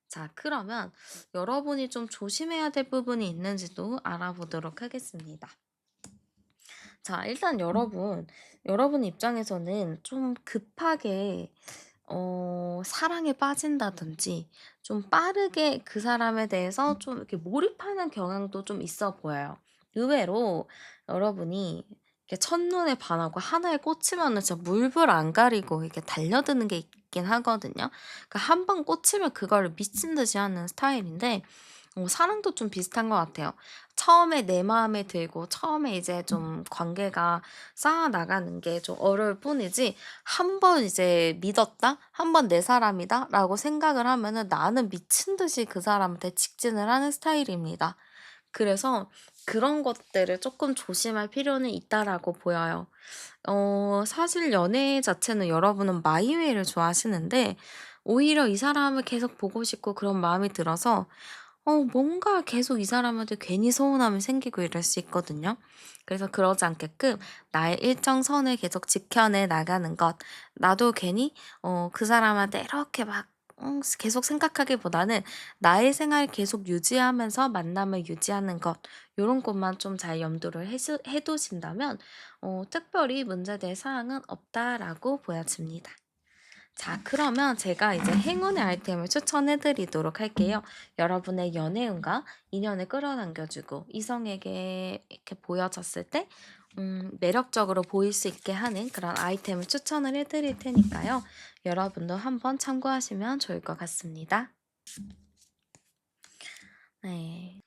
자, 그러면 여러분이 좀 조심해야 될 부분이 있는지도 알아보도록 하겠습니다. 자, 일단 여러분 입장에서는 좀 급하게 사랑에 빠진다든지 좀 빠르게 그 사람에 대해서 좀 이렇게 몰입하는 경향도 좀 있어 보여요. 의외로 여러분이 이렇게 첫눈에 반하고 하나에 꽂히면은 진짜 물불 안 가리고 이렇게 달려드는 게 있긴 하거든요. 그러니까 한 번 꽂히면 그거를 미친 듯이 하는 스타일인데 사랑도 좀 비슷한 것 같아요. 처음에 내 마음에 들고 처음에 이제 좀 관계가 쌓아나가는 게 좀 어려울 뿐이지 한 번 이제 믿었다? 한 번 내 사람이다라고 생각을 하면은 나는 미친 듯이 그 사람한테 직진을 하는 스타일입니다. 그래서 그런 것들을 조금 조심할 필요는 있다라고 보여요. 사실 연애 자체는 여러분은 마이웨이를 좋아하시는데 오히려 이 사람을 계속 보고 싶고 그런 마음이 들어서 뭔가 계속 이 사람한테 괜히 서운함이 생기고 이럴 수 있거든요. 그래서 그러지 않게끔 나의 일정선을 계속 지켜내 나가는 것. 나도 괜히 그 사람한테 이렇게 막 계속 생각하기보다는 나의 생활 계속 유지하면서 만남을 유지하는 것. 요런 것만 좀 잘 염두를 해 두신다면 특별히 문제될 사항은 없다라고 보여집니다. 자, 그러면 제가 이제 행운의 아이템을 추천해 드리도록 할게요. 여러분의 연애운과 인연을 끌어당겨 주고 이성에게 이렇게 보여졌을 때 매력적으로 보일 수 있게 하는 그런 아이템을 추천을 해 드릴 테니까요. 여러분도 한번 참고하시면 좋을 것 같습니다. 네.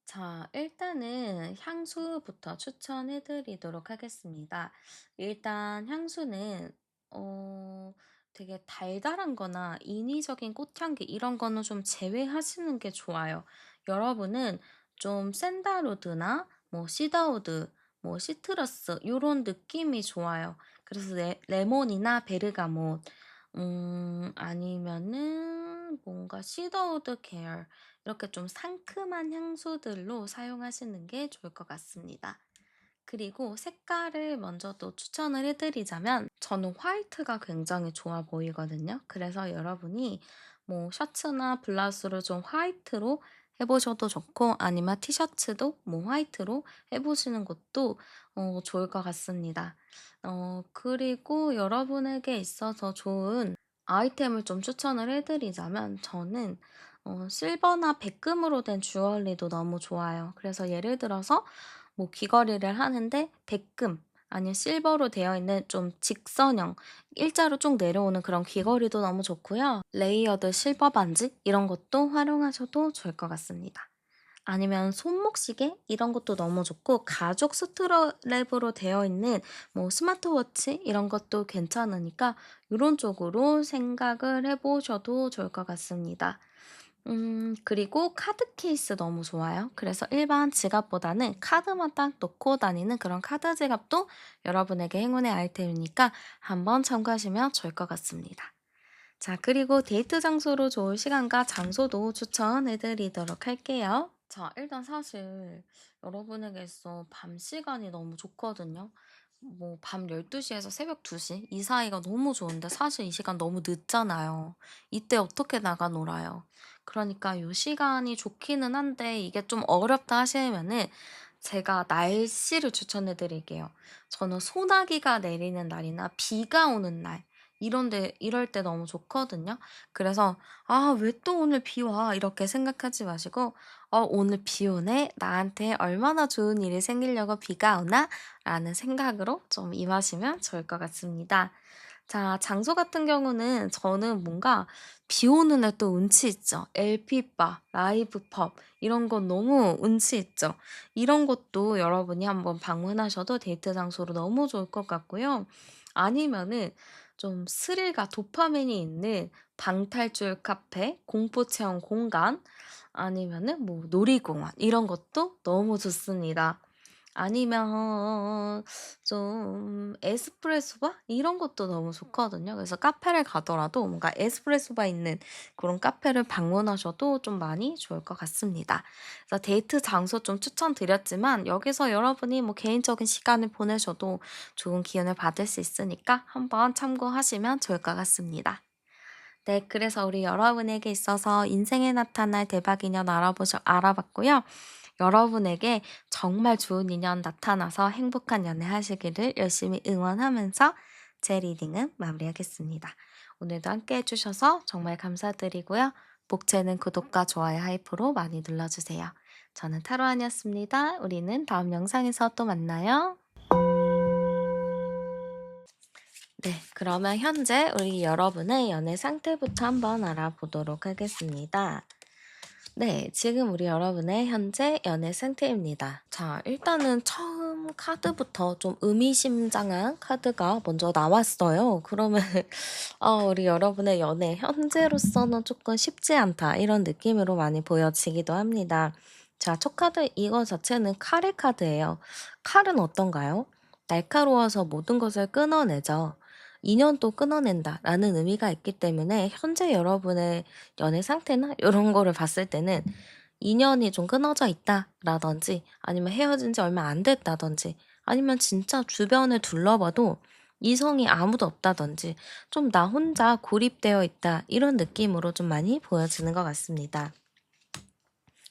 자, 일단은 향수부터 추천해 드리도록 하겠습니다. 일단 향수는 되게 달달한 거나 인위적인 꽃향기 이런 거는 좀 제외하시는 게 좋아요. 여러분은 좀 샌달우드나 뭐 시더우드, 뭐 시트러스 요런 느낌이 좋아요. 그래서 레몬이나 베르가못 아니면은 뭔가 시더우드 계열 이렇게 좀 상큼한 향수들로 사용하시는 게 좋을 것 같습니다. 그리고 색깔을 먼저 또 추천을 해드리자면 저는 화이트가 굉장히 좋아 보이거든요. 그래서 여러분이 뭐 셔츠나 블라우스를 좀 화이트로 해 보셔도 좋고 아니면 티셔츠도 뭐 화이트로 해 보시는 것도 좋을 것 같습니다. 그리고 여러분에게 있어서 좋은 아이템을 좀 추천을 해 드리자면 저는 실버나 백금으로 된 주얼리도 너무 좋아요. 그래서 예를 들어서 뭐 귀걸이를 하는데 백금 아니면 실버로 되어 있는 좀 직선형 일자로 쭉 내려오는 그런 귀걸이도 너무 좋고요. 레이어드 실버 반지 이런 것도 활용하셔도 좋을 것 같습니다. 아니면 손목시계 이런 것도 너무 좋고 가죽 스트랩으로 되어 있는 뭐 스마트워치 이런 것도 괜찮으니까 이런 쪽으로 생각을 해 보셔도 좋을 것 같습니다. 그리고 카드 케이스 너무 좋아요. 그래서 일반 지갑보다는 카드만 딱 놓고 다니는 그런 카드 지갑도 여러분에게 행운의 아이템이니까 한번 참고하시면 좋을 것 같습니다. 자, 그리고 데이트 장소로 좋을 시간과 장소도 추천해 드리도록 할게요. 자, 일단 사실 여러분에게서 밤 시간이 너무 좋거든요. 뭐 밤 12시에서 새벽 2시 이 사이가 너무 좋은데 사실 이 시간 너무 늦잖아요. 이때 어떻게 나가 놀아요. 그러니까 이 시간이 좋기는 한데 이게 좀 어렵다 하시면은 제가 날씨를 추천해 드릴게요. 저는 소나기가 내리는 날이나 비가 오는 날 이럴 때 너무 좋거든요. 그래서 '아 왜 또 오늘 비 와?' 이렇게 생각하지 마시고 '오늘 비 오네. 나한테 얼마나 좋은 일이 생기려고 비가 오나?'라는 생각으로 좀 임하시면 좋을 것 같습니다. 자, 장소 같은 경우는 저는 뭔가 비 오는 날 또 운치 있죠. LP바, 라이브 펍 이런 건 너무 운치 있죠. 이런 곳도 여러분이 한번 방문하셔도 데이트 장소로 너무 좋을 것 같고요. 아니면은 좀 스릴과 도파민이 있는 방탈출 카페, 공포 체험 공간 아니면은 뭐 놀이공원 이런 것도 너무 좋습니다. 아니면 좀 에스프레소 바 이런 것도 너무 좋거든요. 그래서 카페를 가더라도 뭔가 에스프레소 바 있는 그런 카페를 방문하셔도 좀 많이 좋을 것 같습니다. 그래서 데이트 장소 좀 추천드렸지만 여기서 여러분이 뭐 개인적인 시간을 보내셔도 좋은 기운을 받을 수 있으니까 한번 참고하시면 좋을 것 같습니다. 네, 그래서 우리 여러분에게 있어서 인생에 나타날 대박 인연 알아봤고요. 여러분에게 정말 좋은 인연 나타나서 행복한 연애 하시기를 열심히 응원하면서 제 리딩은 마무리하겠습니다. 오늘도 함께 해주셔서 정말 감사드리고요. 복채는 구독과 좋아요 하이프로 많이 눌러주세요. 저는 타로안이었습니다. 우리는 다음 영상에서 또 만나요. 네, 그러면 현재 우리 여러분의 연애 상태부터 한번 알아보도록 하겠습니다. 네, 지금 우리 여러분의 현재 연애 상태입니다. 자, 일단은 처음 카드부터 좀 의미심장한 카드가 먼저 나왔어요. 그러면 우리 여러분의 연애 현재로서는 조금 쉽지 않다 이런 느낌으로 많이 보여지기도 합니다. 자, 첫 카드 이거 자체는 칼의 카드예요. 칼은 어떤가요? 날카로워서 모든 것을 끊어내죠. 인연도 끊어낸다라는 의미가 있기 때문에 현재 여러분의 연애 상태나 이런 거를 봤을 때는 인연이 좀 끊어져 있다라든지 아니면 헤어진 지 얼마 안 됐다든지 아니면 진짜 주변을 둘러봐도 이성이 아무도 없다든지 좀 나 혼자 고립되어 있다 이런 느낌으로 좀 많이 보여지는 것 같습니다.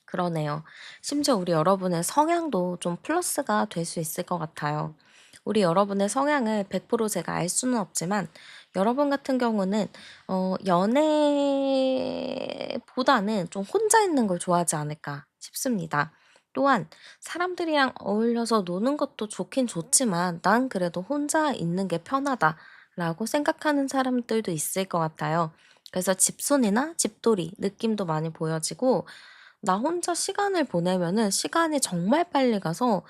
그러네요. 심지어 우리 여러분의 성향도 좀 플러스가 될 수 있을 것 같아요. 우리 여러분의 성향을 100% 제가 알 수는 없지만 여러분 같은 경우는 연애보다는 좀 혼자 있는 걸 좋아하지 않을까 싶습니다. 또한 사람들이랑 어울려서 노는 것도 좋긴 좋지만 난 그래도 혼자 있는 게 편하다라고 생각하는 사람들도 있을 것 같아요. 그래서 집순이나 집돌이 느낌도 많이 보여지고 나 혼자 시간을 보내면은 시간이 정말 빨리 가서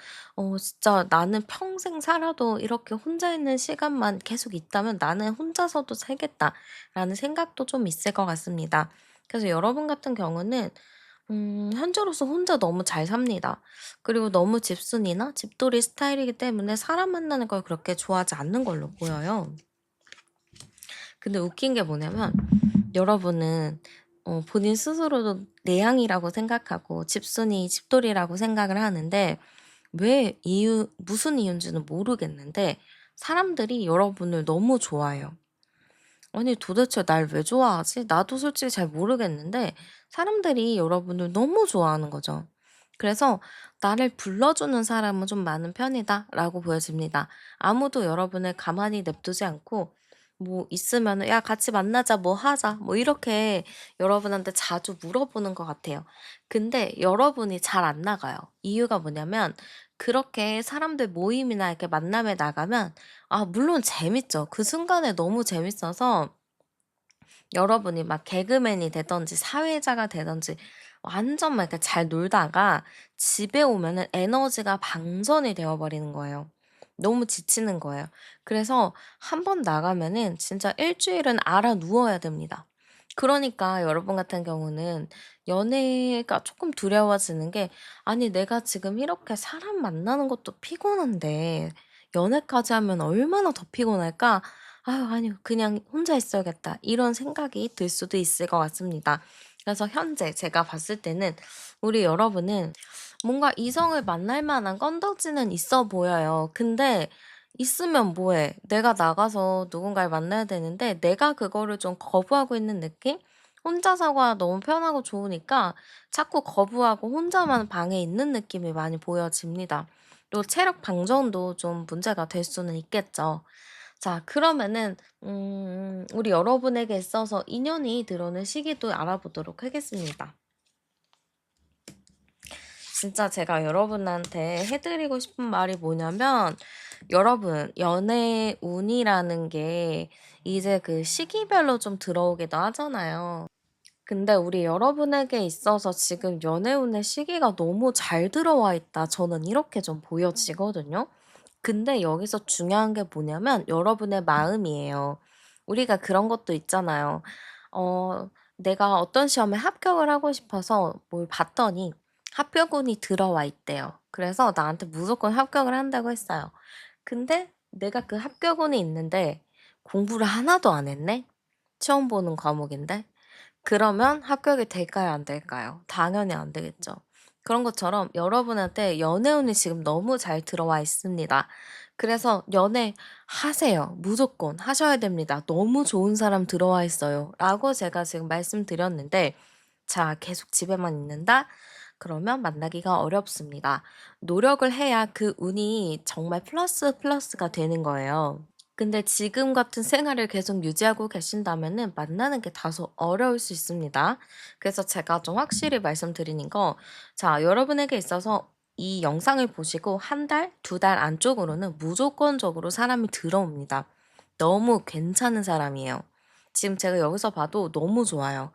진짜 '나는 평생 살아도 이렇게 혼자 있는 시간만 계속 있다면 나는 혼자서도 살겠다.'라는 생각도 좀 있을 것 같습니다. 그래서 여러분 같은 경우는 현재로서 혼자 너무 잘 삽니다. 그리고 너무 집순이나 집돌이 스타일이기 때문에 사람 만나는 걸 그렇게 좋아하지 않는 걸로 보여요. 근데 웃긴 게 뭐냐면 여러분은 본인 스스로도 내향이라고 생각하고 집순이, 집돌이라고 생각을 하는데 무슨 이유인지는 모르겠는데 사람들이 여러분을 너무 좋아해요. 아니 도대체 날 왜 좋아하지? 나도 솔직히 잘 모르겠는데 사람들이 여러분을 너무 좋아하는 거죠. 그래서 '나를 불러주는 사람은 좀 많은 편이다.'라고 보여집니다. 아무도 여러분을 가만히 냅두지 않고 뭐 있으면은 "야 같이 만나자. 뭐 하자." 뭐 이렇게 여러분한테 자주 물어보는 것 같아요. 근데 여러분이 잘 안 나가요. 이유가 뭐냐면 그렇게 사람들 모임이나 이렇게 만남에 나가면 물론 재밌죠. 그 순간에 너무 재밌어서 여러분이 막 개그맨이 되든지 사회자가 되든지 완전 막 이렇게 잘 놀다가 집에 오면은 에너지가 방전이 되어 버리는 거예요. 너무 지치는 거예요. 그래서 한 번 나가면은 진짜 일 주일은 알아 누워야 됩니다. 그러니까 여러분 같은 경우는 연애가 조금 두려워지는 게 '아니 내가 지금 이렇게 사람 만나는 것도 피곤한데 연애까지 하면 얼마나 더 피곤할까?' '아유 아니요. 그냥 혼자 있어야겠다.' 이런 생각이 들 수도 있을 것 같습니다. 그래서 현재 제가 봤을 때는 우리 여러분은 뭔가 이성을 만날 만한 건더지는 있어 보여요. 근데 있으면 뭐 해? 내가 나가서 누군가를 만나야 되는데 내가 그거를 좀 거부하고 있는 느낌? 혼자 사고가 너무 편하고 좋으니까 자꾸 거부하고 혼자만 방에 있는 느낌이 많이 보여집니다. 또 체력 방전도 좀 문제가 될 수는 있겠죠. 자 그러면은 우리 여러분에게 있어서 인연이 들어오는 시기도 알아보도록 하겠습니다. 진짜 제가 여러분한테 해 드리고 싶은 말이 뭐냐면 여러분 연애 운이라는 게 이제 그 시기별로 좀 들어오기도 하잖아요. 근데 우리 여러분에게 있어서 지금 연애 운의 시기가 너무 잘 들어와 있다. 저는 이렇게 좀 보여지거든요. 근데 여기서 중요한 게 뭐냐면 여러분의 마음이에요. 우리가 그런 것도 있잖아요. 내가 어떤 시험에 합격을 하고 싶어서 뭘 봤더니 합격운이 들어와 있대요. 그래서 나한테 무조건 합격을 한다고 했어요. 근데 내가 그 합격운이 있는데 공부를 하나도 안 했네? 처음 보는 과목인데? 그러면 합격이 될까요? 안 될까요? 당연히 안 되겠죠. 그런 것처럼 여러분한테 연애운이 지금 너무 잘 들어와 있습니다. 그래서 연애하세요. 무조건 하셔야 됩니다. 너무 좋은 사람 들어와 있어요. 라고 제가 지금 말씀드렸는데, 자, 계속 집에만 있는다? 그러면 만나기가 어렵습니다. 노력을 해야 그 운이 정말 플러스가 되는 거예요. 근데 지금 같은 생활을 계속 유지하고 계신다면은 만나는 게 다소 어려울 수 있습니다. 그래서 제가 좀 확실히 말씀드리는 거, 자, 여러분에게 있어서 이 영상을 보시고 한 달, 두 달 안쪽으로는 무조건적으로 사람이 들어옵니다. 너무 괜찮은 사람이에요. 지금 제가 여기서 봐도 너무 좋아요.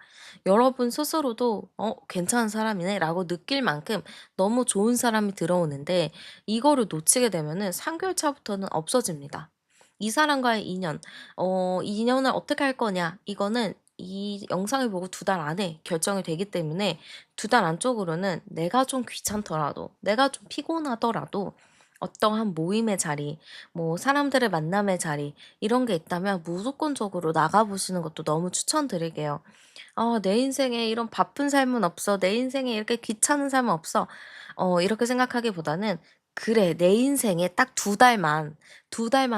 여러분 스스로도 괜찮은 사람이네 라고 느낄 만큼 너무 좋은 사람이 들어오는데 이거를 놓치게 되면은 3개월 차부터는 없어집니다. 이 사람과의 인연, 인연을 어떻게 할 거냐, 이거는 이 영상을 보고 두 달 안에 결정이 되기 때문에 두 달 안쪽으로는 내가 좀 귀찮더라도, 내가 좀 피곤하더라도 어떠한 모임의 자리, 뭐 사람들을 만남의 자리, 이런 게 있다면 무조건적으로 나가보시는 것도 너무 추천드릴게요. 내 인생에 이런 바쁜 삶은 없어. 내 인생에 이렇게 귀찮은 삶은 없어. 이렇게 생각하기보다는 '그래 내 인생에 딱 두 달만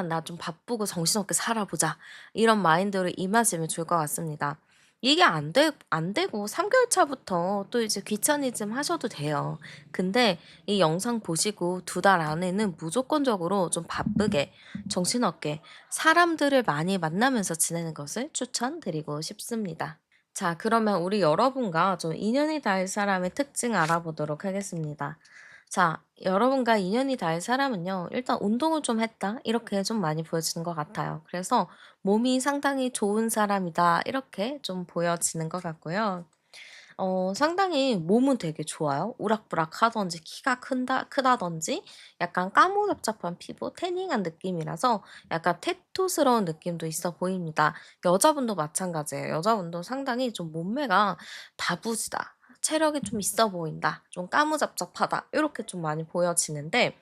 나 좀 바쁘고 정신없게 살아보자.' 이런 마인드로 임하시면 좋을 것 같습니다. 이게 안 되고 3 개월 차부터 또 이제 귀차니즘 하셔도 돼요. 근데 이 영상 보시고 두 달 안에는 무조건적으로 좀 바쁘게 정신없게 사람들을 많이 만나면서 지내는 것을 추천드리고 싶습니다. 자, 그러면 우리 여러분과 좀 인연이 닿을 사람의 특징 알아보도록 하겠습니다. 자, 여러분과 인연이 닿을 사람은요, 일단 운동을 좀 했다. 이렇게 좀 많이 보여지는 것 같아요. 그래서 몸이 상당히 좋은 사람이다. 이렇게 좀 보여지는 것 같고요. 상당히 몸은 되게 좋아요. 우락부락하든지 키가 크다든지 약간 까무잡잡한 피부, 태닝한 느낌이라서 약간 테토스러운 느낌도 있어 보입니다. 여자분도 마찬가지예요. 여자분도 상당히 좀 몸매가 다부지다. 체력이 좀 있어 보인다. 좀 까무잡잡하다. 이렇게 좀 많이 보여지는데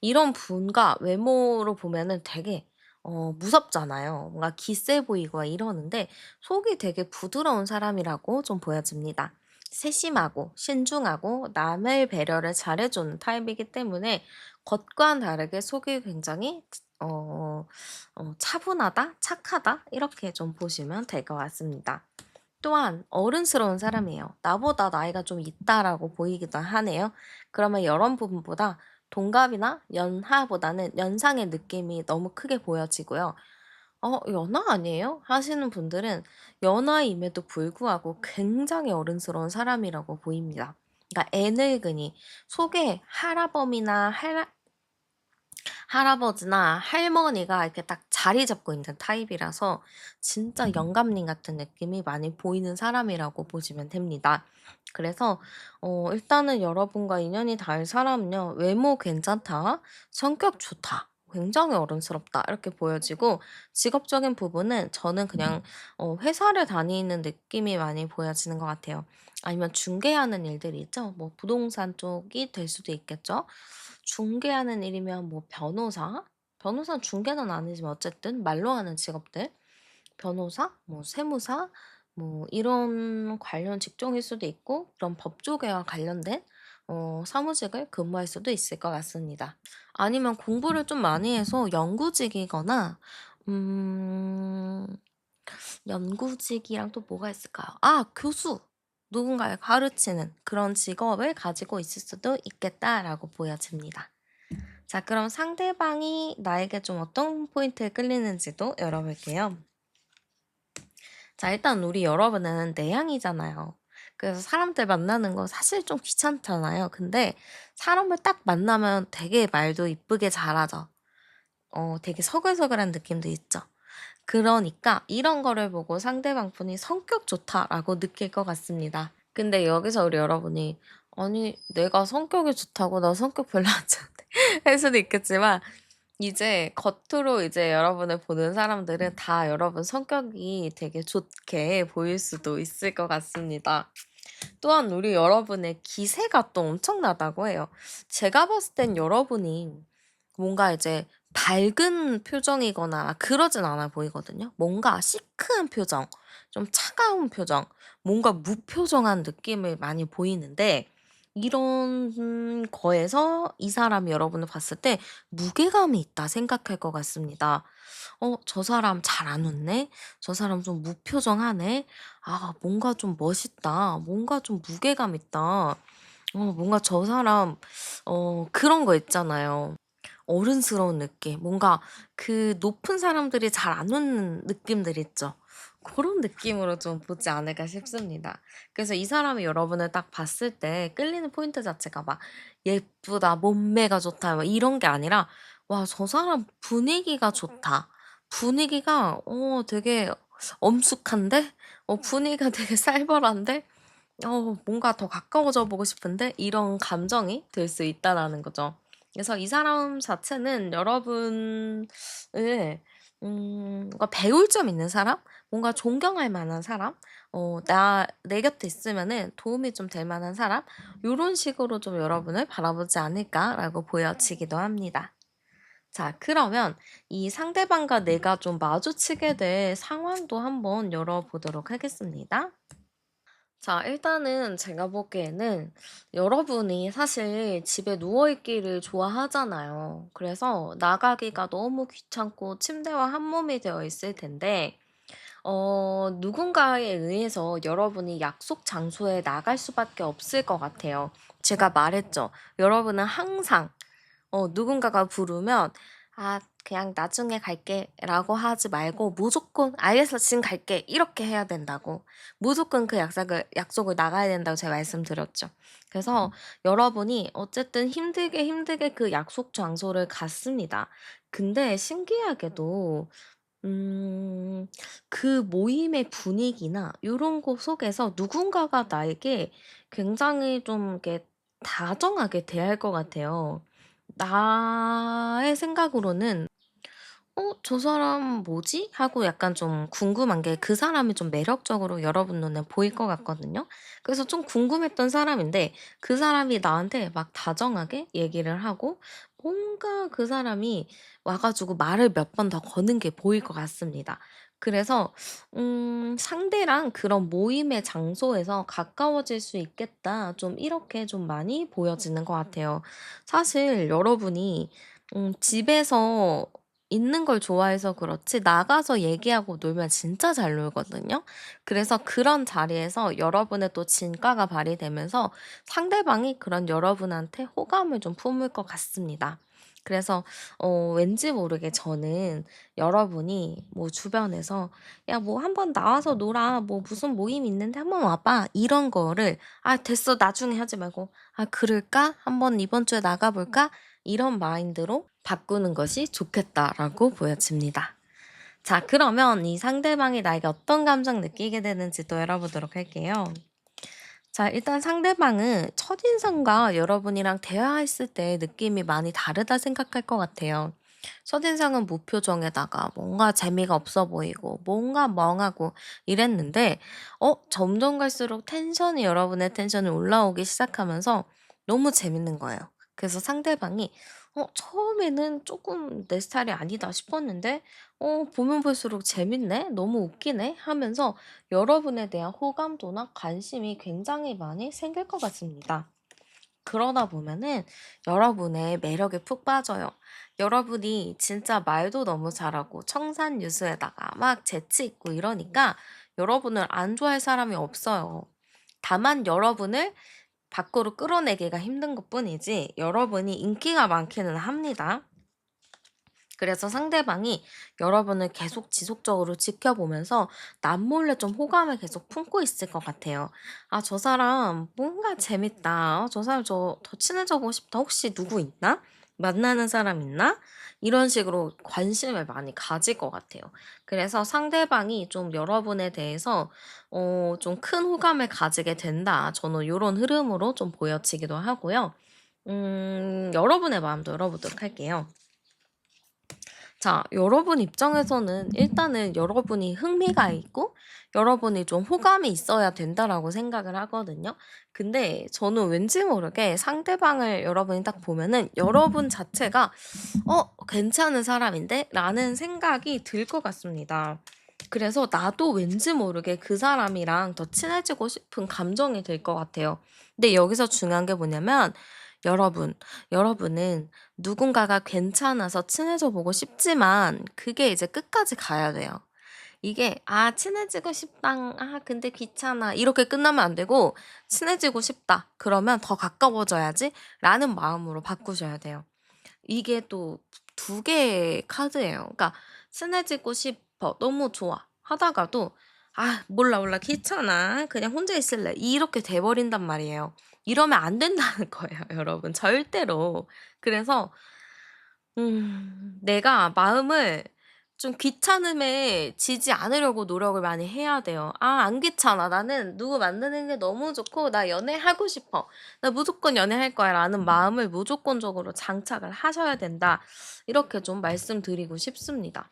이런 분과 외모로 보면은 되게 무섭잖아요. 뭔가 기세 보이고 이러는데 속이 되게 부드러운 사람이라고 좀 보여집니다. 세심하고 신중하고 남의 배려를 잘해 주는 타입이기 때문에 겉과는 다르게 속이 굉장히 차분하다, 착하다 이렇게 좀 보시면 될 것 같습니다. 또한 어른스러운 사람이에요. 나보다 나이가 좀 있다라고 보이기도 하네요. 그러면 이런 부분보다 동갑이나 연하보다는 연상의 느낌이 너무 크게 보여지고요. 연하 아니에요? 하시는 분들은 연하임에도 불구하고 굉장히 어른스러운 사람이라고 보입니다. 그러니까 애늙은이 속에 할아버지나 할머니가 이렇게 딱 자리 잡고 있는 타입이라서 진짜 영감님 같은 느낌이 많이 보이는 사람이라고 보시면 됩니다. 그래서 일단은 여러분과 인연이 닿을 사람은요. 외모 괜찮다, 성격 좋다, 굉장히 어른스럽다 이렇게 보여지고 직업적인 부분은 저는 그냥 회사를 다니는 느낌이 많이 보여지는 것 같아요. 아니면 중개하는 일들이 있죠. 뭐 부동산 쪽이 될 수도 있겠죠. 중개하는 일이면 뭐 변호사? 변호사는 중개는 아니지만 어쨌든 말로 하는 직업들. 변호사, 뭐 세무사, 뭐 이런 관련 직종일 수도 있고 그런 법 조계와 관련된 사무직을 근무할 수도 있을 것 같습니다. 아니면 공부를 좀 많이 해서 연구직이거나 음 연구직이랑 또 뭐가 있을까요? 교수! 누군가를 가르치는 그런 직업을 가지고 있을 수도 있겠다라고 보여집니다. 자, 그럼 상대방이 나에게 좀 어떤 포인트에 끌리는지도 열어볼게요. 자, 일단 우리 여러분은 내향이잖아요. 그래서 사람들 만나는 거 사실 좀 귀찮잖아요. 근데 사람을 딱 만나면 되게 말도 이쁘게 잘하죠. 되게 서글서글한 느낌도 있죠. 그러니까 이런 거를 보고 상대방 분이 성격 좋다라고 느낄 것 같습니다. 근데 여기서 우리 여러분이 아니 내가 성격이 좋다고 나 성격 별로 안 좋은데 할 수도 있겠지만 이제 겉으로 이제 여러분을 보는 사람들은 다 여러분 성격이 되게 좋게 보일 수도 있을 것 같습니다. 또한 우리 여러분의 기세가 또 엄청나다고 해요. 제가 봤을 땐 여러분이 뭔가 이제 밝은 표정이거나 그러진 않아 보이거든요. 뭔가 시크한 표정, 좀 차가운 표정, 뭔가 무표정한 느낌을 많이 보이는데 이런 거에서 이 사람이 여러분을 봤을 때 무게감이 있다 생각할 것 같습니다. 저 사람 잘 안 웃네? 저 사람 좀 무표정하네? 뭔가 좀 멋있다. 뭔가 좀 무게감 있다. 뭔가 저 사람, 그런 거 있잖아요. 어른스러운 느낌. 뭔가 그 높은 사람들이 잘 안 웃는 느낌들 있죠. 그런 느낌으로 좀 보지 않을까 싶습니다. 그래서 이 사람이 여러분을 딱 봤을 때 끌리는 포인트 자체가 막 예쁘다, 몸매가 좋다, 막 이런 게 아니라, 와, 저 사람 분위기가 좋다. 분위기가, 되게 엄숙한데? 분위기가 되게 쌀벌한데? 뭔가 더 가까워져 보고 싶은데? 이런 감정이 들 수 있다라는 거죠. 그래서 이 사람 자체는 여러분을 뭔가 배울 점 있는 사람? 뭔가 존경할 만한 사람? 내 곁에 있으면은 도움이 좀 될 만한 사람? 요런 식으로 좀 여러분을 바라보지 않을까라고 보여지기도 합니다. 자, 그러면 이 상대방과 내가 좀 마주치게 될 상황도 한번 열어보도록 하겠습니다. 자, 일단은 제가 보기에는 여러분이 사실 집에 누워있기를 좋아하잖아요. 그래서 나가기가 너무 귀찮고 침대와 한 몸이 되어 있을 텐데, 누군가에 의해서 여러분이 약속 장소에 나갈 수밖에 없을 것 같아요. 제가 말했죠. 여러분은 항상 누군가가 부르면 그냥 나중에 갈게 라고 하지 말고 무조건 알겠어, 지금 갈게 이렇게 해야 된다고. 무조건 그 약속을 나가야 된다고 제가 말씀드렸죠. 그래서 여러분이 어쨌든 힘들게 힘들게 그 약속 장소를 갔습니다. 근데 신기하게도 그 모임의 분위기나 요런 거 속에서 누군가가 나에게 굉장히 좀 이렇게 다정하게 대할 것 같아요. 나의 생각으로는 '저 사람 뭐지?' 하고 약간 좀 궁금한 게 그 사람이 좀 매력적으로 여러분 눈에 보일 것 같거든요. 그래서 좀 궁금했던 사람인데 그 사람이 나한테 막 다정하게 얘기를 하고 뭔가 그 사람이 와 가지고 말을 몇 번 더 거는 게 보일 것 같습니다. 그래서 '상대랑 그런 모임의 장소에서 가까워질 수 있겠다.' 좀 이렇게 좀 많이 보여지는 것 같아요. 사실 여러분이 집에서 있는 걸 좋아해서 그렇지 나가서 얘기하고 놀면 진짜 잘 놀거든요. 그래서 그런 자리에서 여러분의 또 진가가 발휘되면서 상대방이 그런 여러분한테 호감을 좀 품을 것 같습니다. 그래서 왠지 모르게 저는 여러분이 뭐 주변에서 "야 뭐 한번 나와서 놀아. 뭐 무슨 모임 있는데 한번 와 봐." 이런 거를 "아 됐어. 나중에 하지." 말고 "아 그럴까? 한번 이번 주에 나가 볼까?" 이런 마인드로 바꾸는 것이 좋겠다라고 보여집니다. 자, 그러면 이 상대방이 나에게 어떤 감정 느끼게 되는지 또 알아보도록 할게요. 자, 일단 상대방은 첫인상과 여러분이랑 대화했을 때 느낌이 많이 다르다 생각할 것 같아요. 첫인상은 무표정에다가 뭔가 재미가 없어 보이고 뭔가 멍하고 이랬는데 점점 갈수록 텐션이 여러분의 텐션이 올라오기 시작하면서 너무 재밌는 거예요. 그래서 상대방이 처음에는 조금 내 스타일이 아니다 싶었는데 보면 볼수록 재밌네. 너무 웃기네." 하면서 여러분에 대한 호감도나 관심이 굉장히 많이 생길 것 같습니다. 그러다 보면은 여러분의 매력에 푹 빠져요. 여러분이 진짜 말도 너무 잘하고 청산유수에다가 막 재치 있고 이러니까 여러분을 안 좋아할 사람이 없어요. 다만 여러분을 밖으로 끌어내기가 힘든 것뿐이지 여러분이 인기가 많기는 합니다. 그래서 상대방이 여러분을 계속 지속적으로 지켜보면서 남몰래 좀 호감을 계속 품고 있을 것 같아요. '아 저 사람 뭔가 재밌다. 저 사람 더 친해져 보고 싶다. 혹시 누구 있나? 만나는 사람 있나?' 이런 식으로 관심을 많이 가질 것 같아요. 그래서 상대방이 좀 여러분에 대해서 좀 큰 호감을 가지게 된다. 저는 요런 흐름으로 좀 보여지기도 하고요. 여러분의 마음도 열어보도록 할게요. 자, 여러분 입장에서는 일단은 여러분이 흥미가 있고 여러분이 좀 호감이 있어야 된다라고 생각을 하거든요. 근데 저는 왠지 모르게 상대방을 여러분이 딱 보면은 여러분 자체가 괜찮은 사람인데? 라는 생각이 들 것 같습니다. 그래서 나도 왠지 모르게 그 사람이랑 더 친해지고 싶은 감정이 들 것 같아요. 근데 여기서 중요한 게 뭐냐면 여러분, 여러분은 누군가가 괜찮아서 친해져 보고 싶지만 그게 이제 끝까지 가야 돼요. 이게 '아 친해지고 싶다. 아 근데 귀찮아.' 이렇게 끝나면 안 되고 '친해지고 싶다. 그러면 더 가까워져야지.'라는 마음으로 바꾸셔야 돼요. 이게 또 두 개의 카드예요. 그러니까 친해지고 싶어. 너무 좋아. 하다가도 '아 몰라, 귀찮아. 그냥 혼자 있을래.' 이렇게 돼 버린단 말이에요. 이러면 안 된다는 거예요 여러분 절대로. 그래서 내가 마음을 좀 귀찮음에 지지 않으려고 노력을 많이 해야 돼요. '아 안 귀찮아. 나는 누구 만나는 게 너무 좋고 나 연애하고 싶어. 나 무조건 연애할 거야.'라는 마음을 무조건적으로 장착을 하셔야 된다. 이렇게 좀 말씀드리고 싶습니다.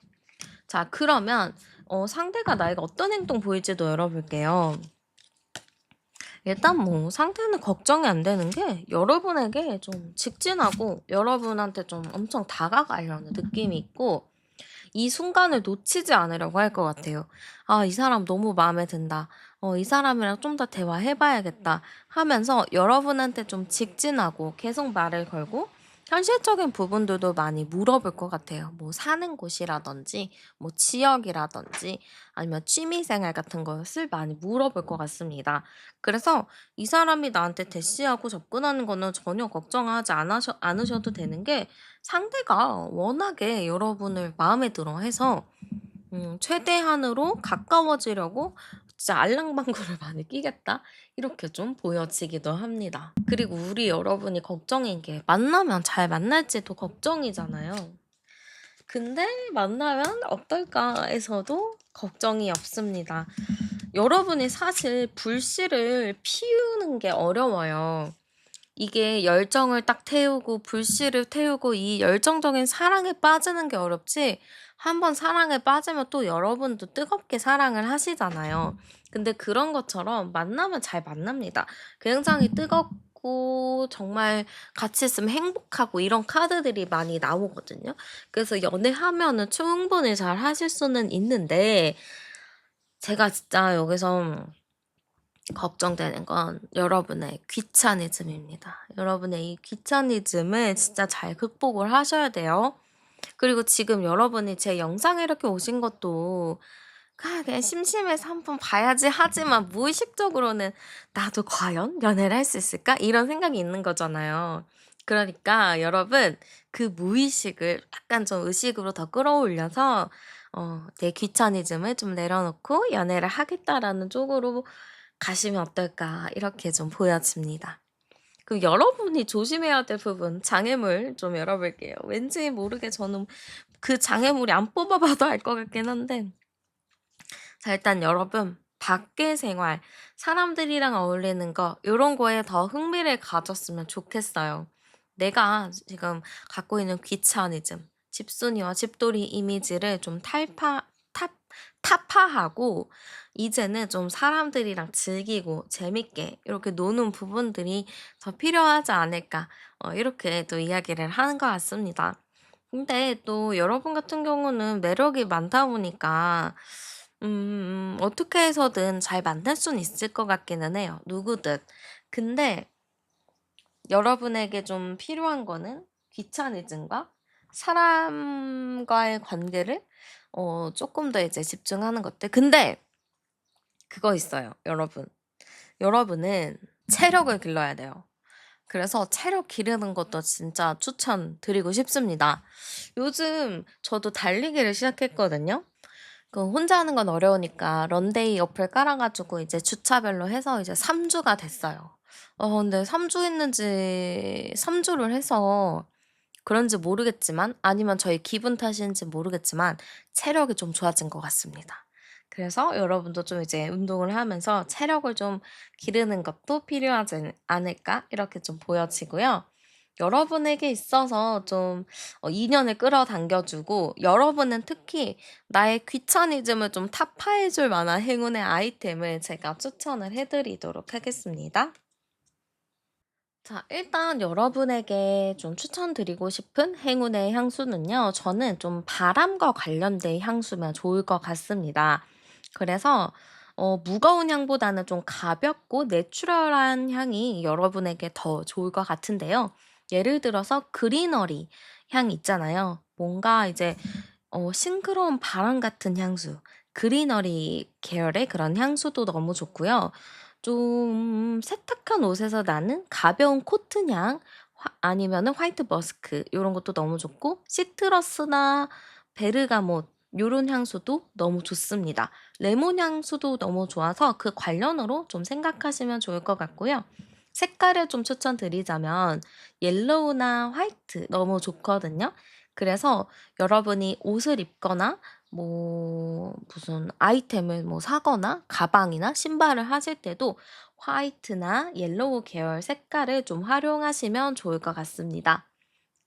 자, 그러면 상대가 나에게 어떤 행동 보일지도 열어볼게요. 일단 뭐 상대는 걱정이 안 되는 게 여러분에게 좀 직진하고 여러분한테 좀 엄청 다가가려는 느낌이 있고 이 순간을 놓치지 않으려고 할 것 같아요. '아 이 사람 너무 마음에 든다. 이 사람이랑 좀 더 대화해 봐야겠다.' 하면서 여러분한테 좀 직진하고 계속 말을 걸고 현실적인 부분들도 많이 물어볼 것 같아요. 뭐 사는 곳이라든지 뭐 지역이라든지 아니면 취미 생활 같은 것을 많이 물어볼 것 같습니다. 그래서 이 사람이 나한테 대시하고 접근하는 거는 전혀 걱정하지 않으셔도 되는 게 상대가 워낙에 여러분을 마음에 들어 해서 최대한으로 가까워지려고 진짜 알랑방구를 많이 끼겠다 이렇게 좀 보여지기도 합니다. 그리고 우리 여러분이 걱정인 게 만나면 잘 만날지도 걱정이잖아요. 근데 '만나면 어떨까.'에서도 걱정이 없습니다. 여러분이 사실 불씨를 피우는 게 어려워요. 이게 열정을 딱 태우고 불씨를 태우고 이 열정적인 사랑에 빠지는 게 어렵지 한 번 사랑에 빠지면 또 여러분도 뜨겁게 사랑을 하시잖아요. 근데 그런 것처럼 만나면 잘 만납니다. 굉장히 뜨겁고 정말 같이 있으면 행복하고 이런 카드들이 많이 나오거든요. 그래서 연애하면은 충분히 잘 하실 수는 있는데 제가 진짜 여기서 걱정되는 건 여러분의 귀차니즘입니다. 여러분의 이 귀차니즘을 진짜 잘 극복을 하셔야 돼요. 그리고 지금 여러분이 제 영상에 이렇게 오신 것도 그냥 심심해서 한번 봐야지 하지만 무의식적으로는 '나도 과연 연애를 할 수 있을까?' 이런 생각이 있는 거잖아요. 그러니까 여러분 그 무의식을 약간 좀 의식으로 더 끌어올려서 내 귀차니즘을 좀 내려놓고 '연애를 하겠다.'라는 쪽으로 가시면 어떨까 이렇게 좀 보여집니다. 그 여러분이 조심해야 될 부분 장애물 좀 열어 볼게요. 왠지 모르게 저는 그 장애물이 안 뽑아 봐도 알 것 같긴 한데 자 일단 여러분 밖의 생활, 사람들이랑 어울리는 거 요런 거에 더 흥미를 가졌으면 좋겠어요. 내가 지금 갖고 있는 귀차니즘, 집순이와 집돌이 이미지를 좀 타파하고 이제는 좀 사람들이랑 즐기고 재밌게 이렇게 노는 부분들이 더 필요하지 않을까 이렇게 또 이야기를 하는 것 같습니다. 근데 또 여러분 같은 경우는 매력이 많다 보니까 어떻게 해서든 잘 만날 수는 있을 것 같기는 해요, 누구든. 근데 여러분에게 좀 필요한 거는 귀차니즘과 사람과의 관계를 쪼끔 더 이제 집중하는 것들. 근데 그거 있어요, 여러분. 여러분은 체력을 길러야 돼요. 그래서 체력 기르는 것도 진짜 추천드리고 싶습니다. 요즘 저도 달리기를 시작했거든요. 그 혼자 하는 건 어려우니까 런데이 어플 깔아 가지고 이제 주차별로 해서 이제 3 주가 됐어요. 근데 3주 했는지 3 주를 해서 그런지 모르겠지만 아니면 저희 기분 탓인지 모르겠지만 체력이 좀 좋아진 것 같습니다. 그래서 여러분도 좀 이제 운동을 하면서 체력을 좀 기르는 것도 필요하지 않을까 이렇게 좀 보여지고요. 여러분에게 있어서 좀 인연을 끌어당겨 주고 여러분은 특히 나의 귀차니즘을 좀 타파해 줄 만한 행운의 아이템을 제가 추천을 해 드리도록 하겠습니다. 자, 일단 여러분에게 좀 추천드리고 싶은 행운의 향수는요. 저는 좀 바람과 관련된 향수면 좋을 것 같습니다. 그래서 무거운 향보다는 좀 가볍고 내추럴한 향이 여러분에게 더 좋을 것 같은데요. 예를 들어서 그리너리 향 있잖아요. 뭔가 이제 싱그러운 바람 같은 향수, 그리너리 계열의 그런 향수도 너무 좋고요. 좀 세탁한 옷에서 나는 가벼운 코트향 아니면은 화이트 머스크 요런 것도 너무 좋고 시트러스나 베르가못 요런 향수도 너무 좋습니다. 레몬 향수도 너무 좋아서 그 관련으로 좀 생각하시면 좋을 것 같고요. 색깔을 좀 추천드리자면 옐로우나 화이트 너무 좋거든요. 그래서 여러분이 옷을 입거나 뭐 무슨 아이템을 뭐 사거나 가방이나 신발을 하실 때도 화이트나 옐로우 계열 색깔을 좀 활용하시면 좋을 것 같습니다.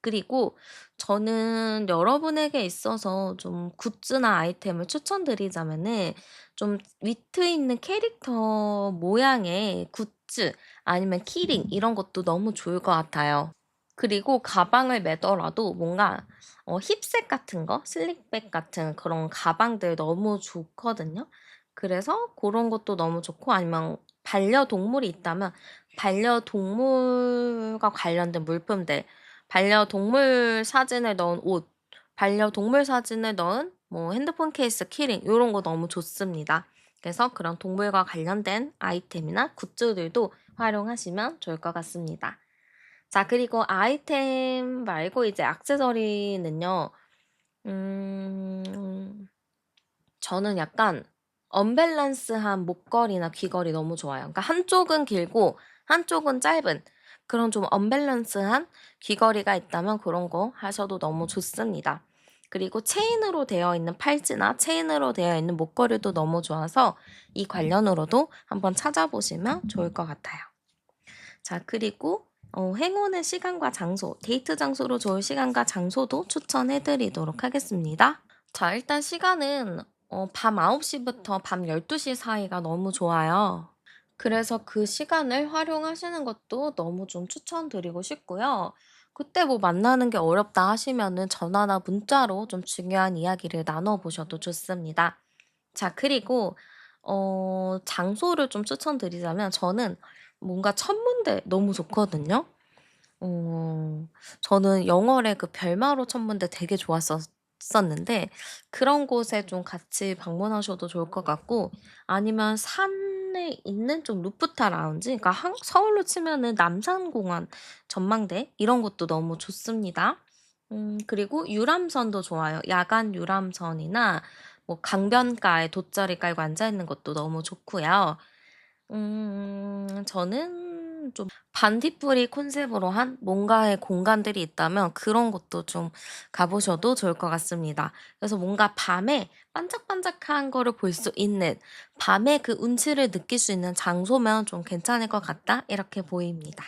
그리고 저는 여러분에게 있어서 좀 굿즈나 아이템을 추천드리자면은 좀 위트 있는 캐릭터 모양의 굿즈 아니면 키링 이런 것도 너무 좋을 것 같아요. 그리고 가방을 매더라도 뭔가 힙색 같은 거 슬릭백 같은 그런 가방들 너무 좋거든요. 그래서 그런 것도 너무 좋고 아니면 반려동물이 있다면 반려동물과 관련된 물품들, 반려동물 사진을 넣은 옷, 반려동물 사진을 넣은 뭐 핸드폰 케이스, 키링 요런 거 너무 좋습니다. 그래서 그런 동물과 관련된 아이템이나 굿즈들도 활용하시면 좋을 것 같습니다. 자 그리고 아이템 말고 이제 액세서리는요. 음 저는 약간 언밸런스한 목걸이나 귀걸이 너무 좋아요. 그러니까 한쪽은 길고 한쪽은 짧은 그런 좀 언밸런스한 귀걸이가 있다면 그런 거 하셔도 너무 좋습니다. 그리고 체인으로 되어 있는 팔찌나 체인으로 되어 있는 목걸이도 너무 좋아서 이 관련으로도 한번 찾아보시면 좋을 것 같아요. 자 그리고 행운의 시간과 장소, 데이트 장소로 좋을 시간과 장소도 추천해 드리도록 하겠습니다. 자 일단 시간은 밤 9시 시부터 밤 12시 사이가 너무 좋아요. 그래서 그 시간을 활용하시는 것도 너무 좀 추천드리고 싶고요. 그때 뭐 만나는 게 어렵다 하시면은 전화나 문자로 좀 중요한 이야기를 나눠 보셔도 좋습니다. 자 그리고 장소를 좀 추천드리자면 저는 뭔가 천문대 너무 좋거든요. 어 저는 영월의 그 별마로 천문대 되게 좋았었는데 그런 곳에 좀 같이 방문하셔도 좋을 것 같고, 아니면 산에 있는 좀 루프탑 라운지, 그러니까 서울로 치면은 남산공원 전망대 이런 것도 너무 좋습니다. 그리고 유람선도 좋아요. 야간 유람선이나 뭐 강변가에 돗자리 깔고 앉아 있는 것도 너무 좋고요. 저는 좀 반딧불이 콘셉트로 한 뭔가의 공간들이 있다면 그런 곳도 좀 가 보셔도 좋을 것 같습니다. 그래서 뭔가 밤에 반짝반짝한 거를 볼 수 있는, 밤에 그 운치를 느낄 수 있는 장소면 좀 괜찮을 것 같다, 이렇게 보입니다.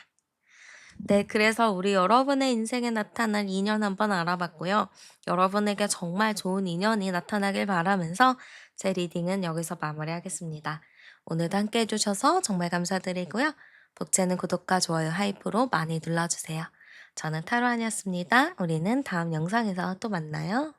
네, 그래서 우리 여러분의 인생에 나타날 인연 한번 알아봤고요. 여러분에게 정말 좋은 인연이 나타나길 바라면서 제 리딩은 여기서 마무리하겠습니다. 오늘도 함께 해주셔서 정말 감사드리고요. 복채는 구독과 좋아요, 하이프로 많이 눌러주세요. 저는 타로안이었습니다. 우리는 다음 영상에서 또 만나요.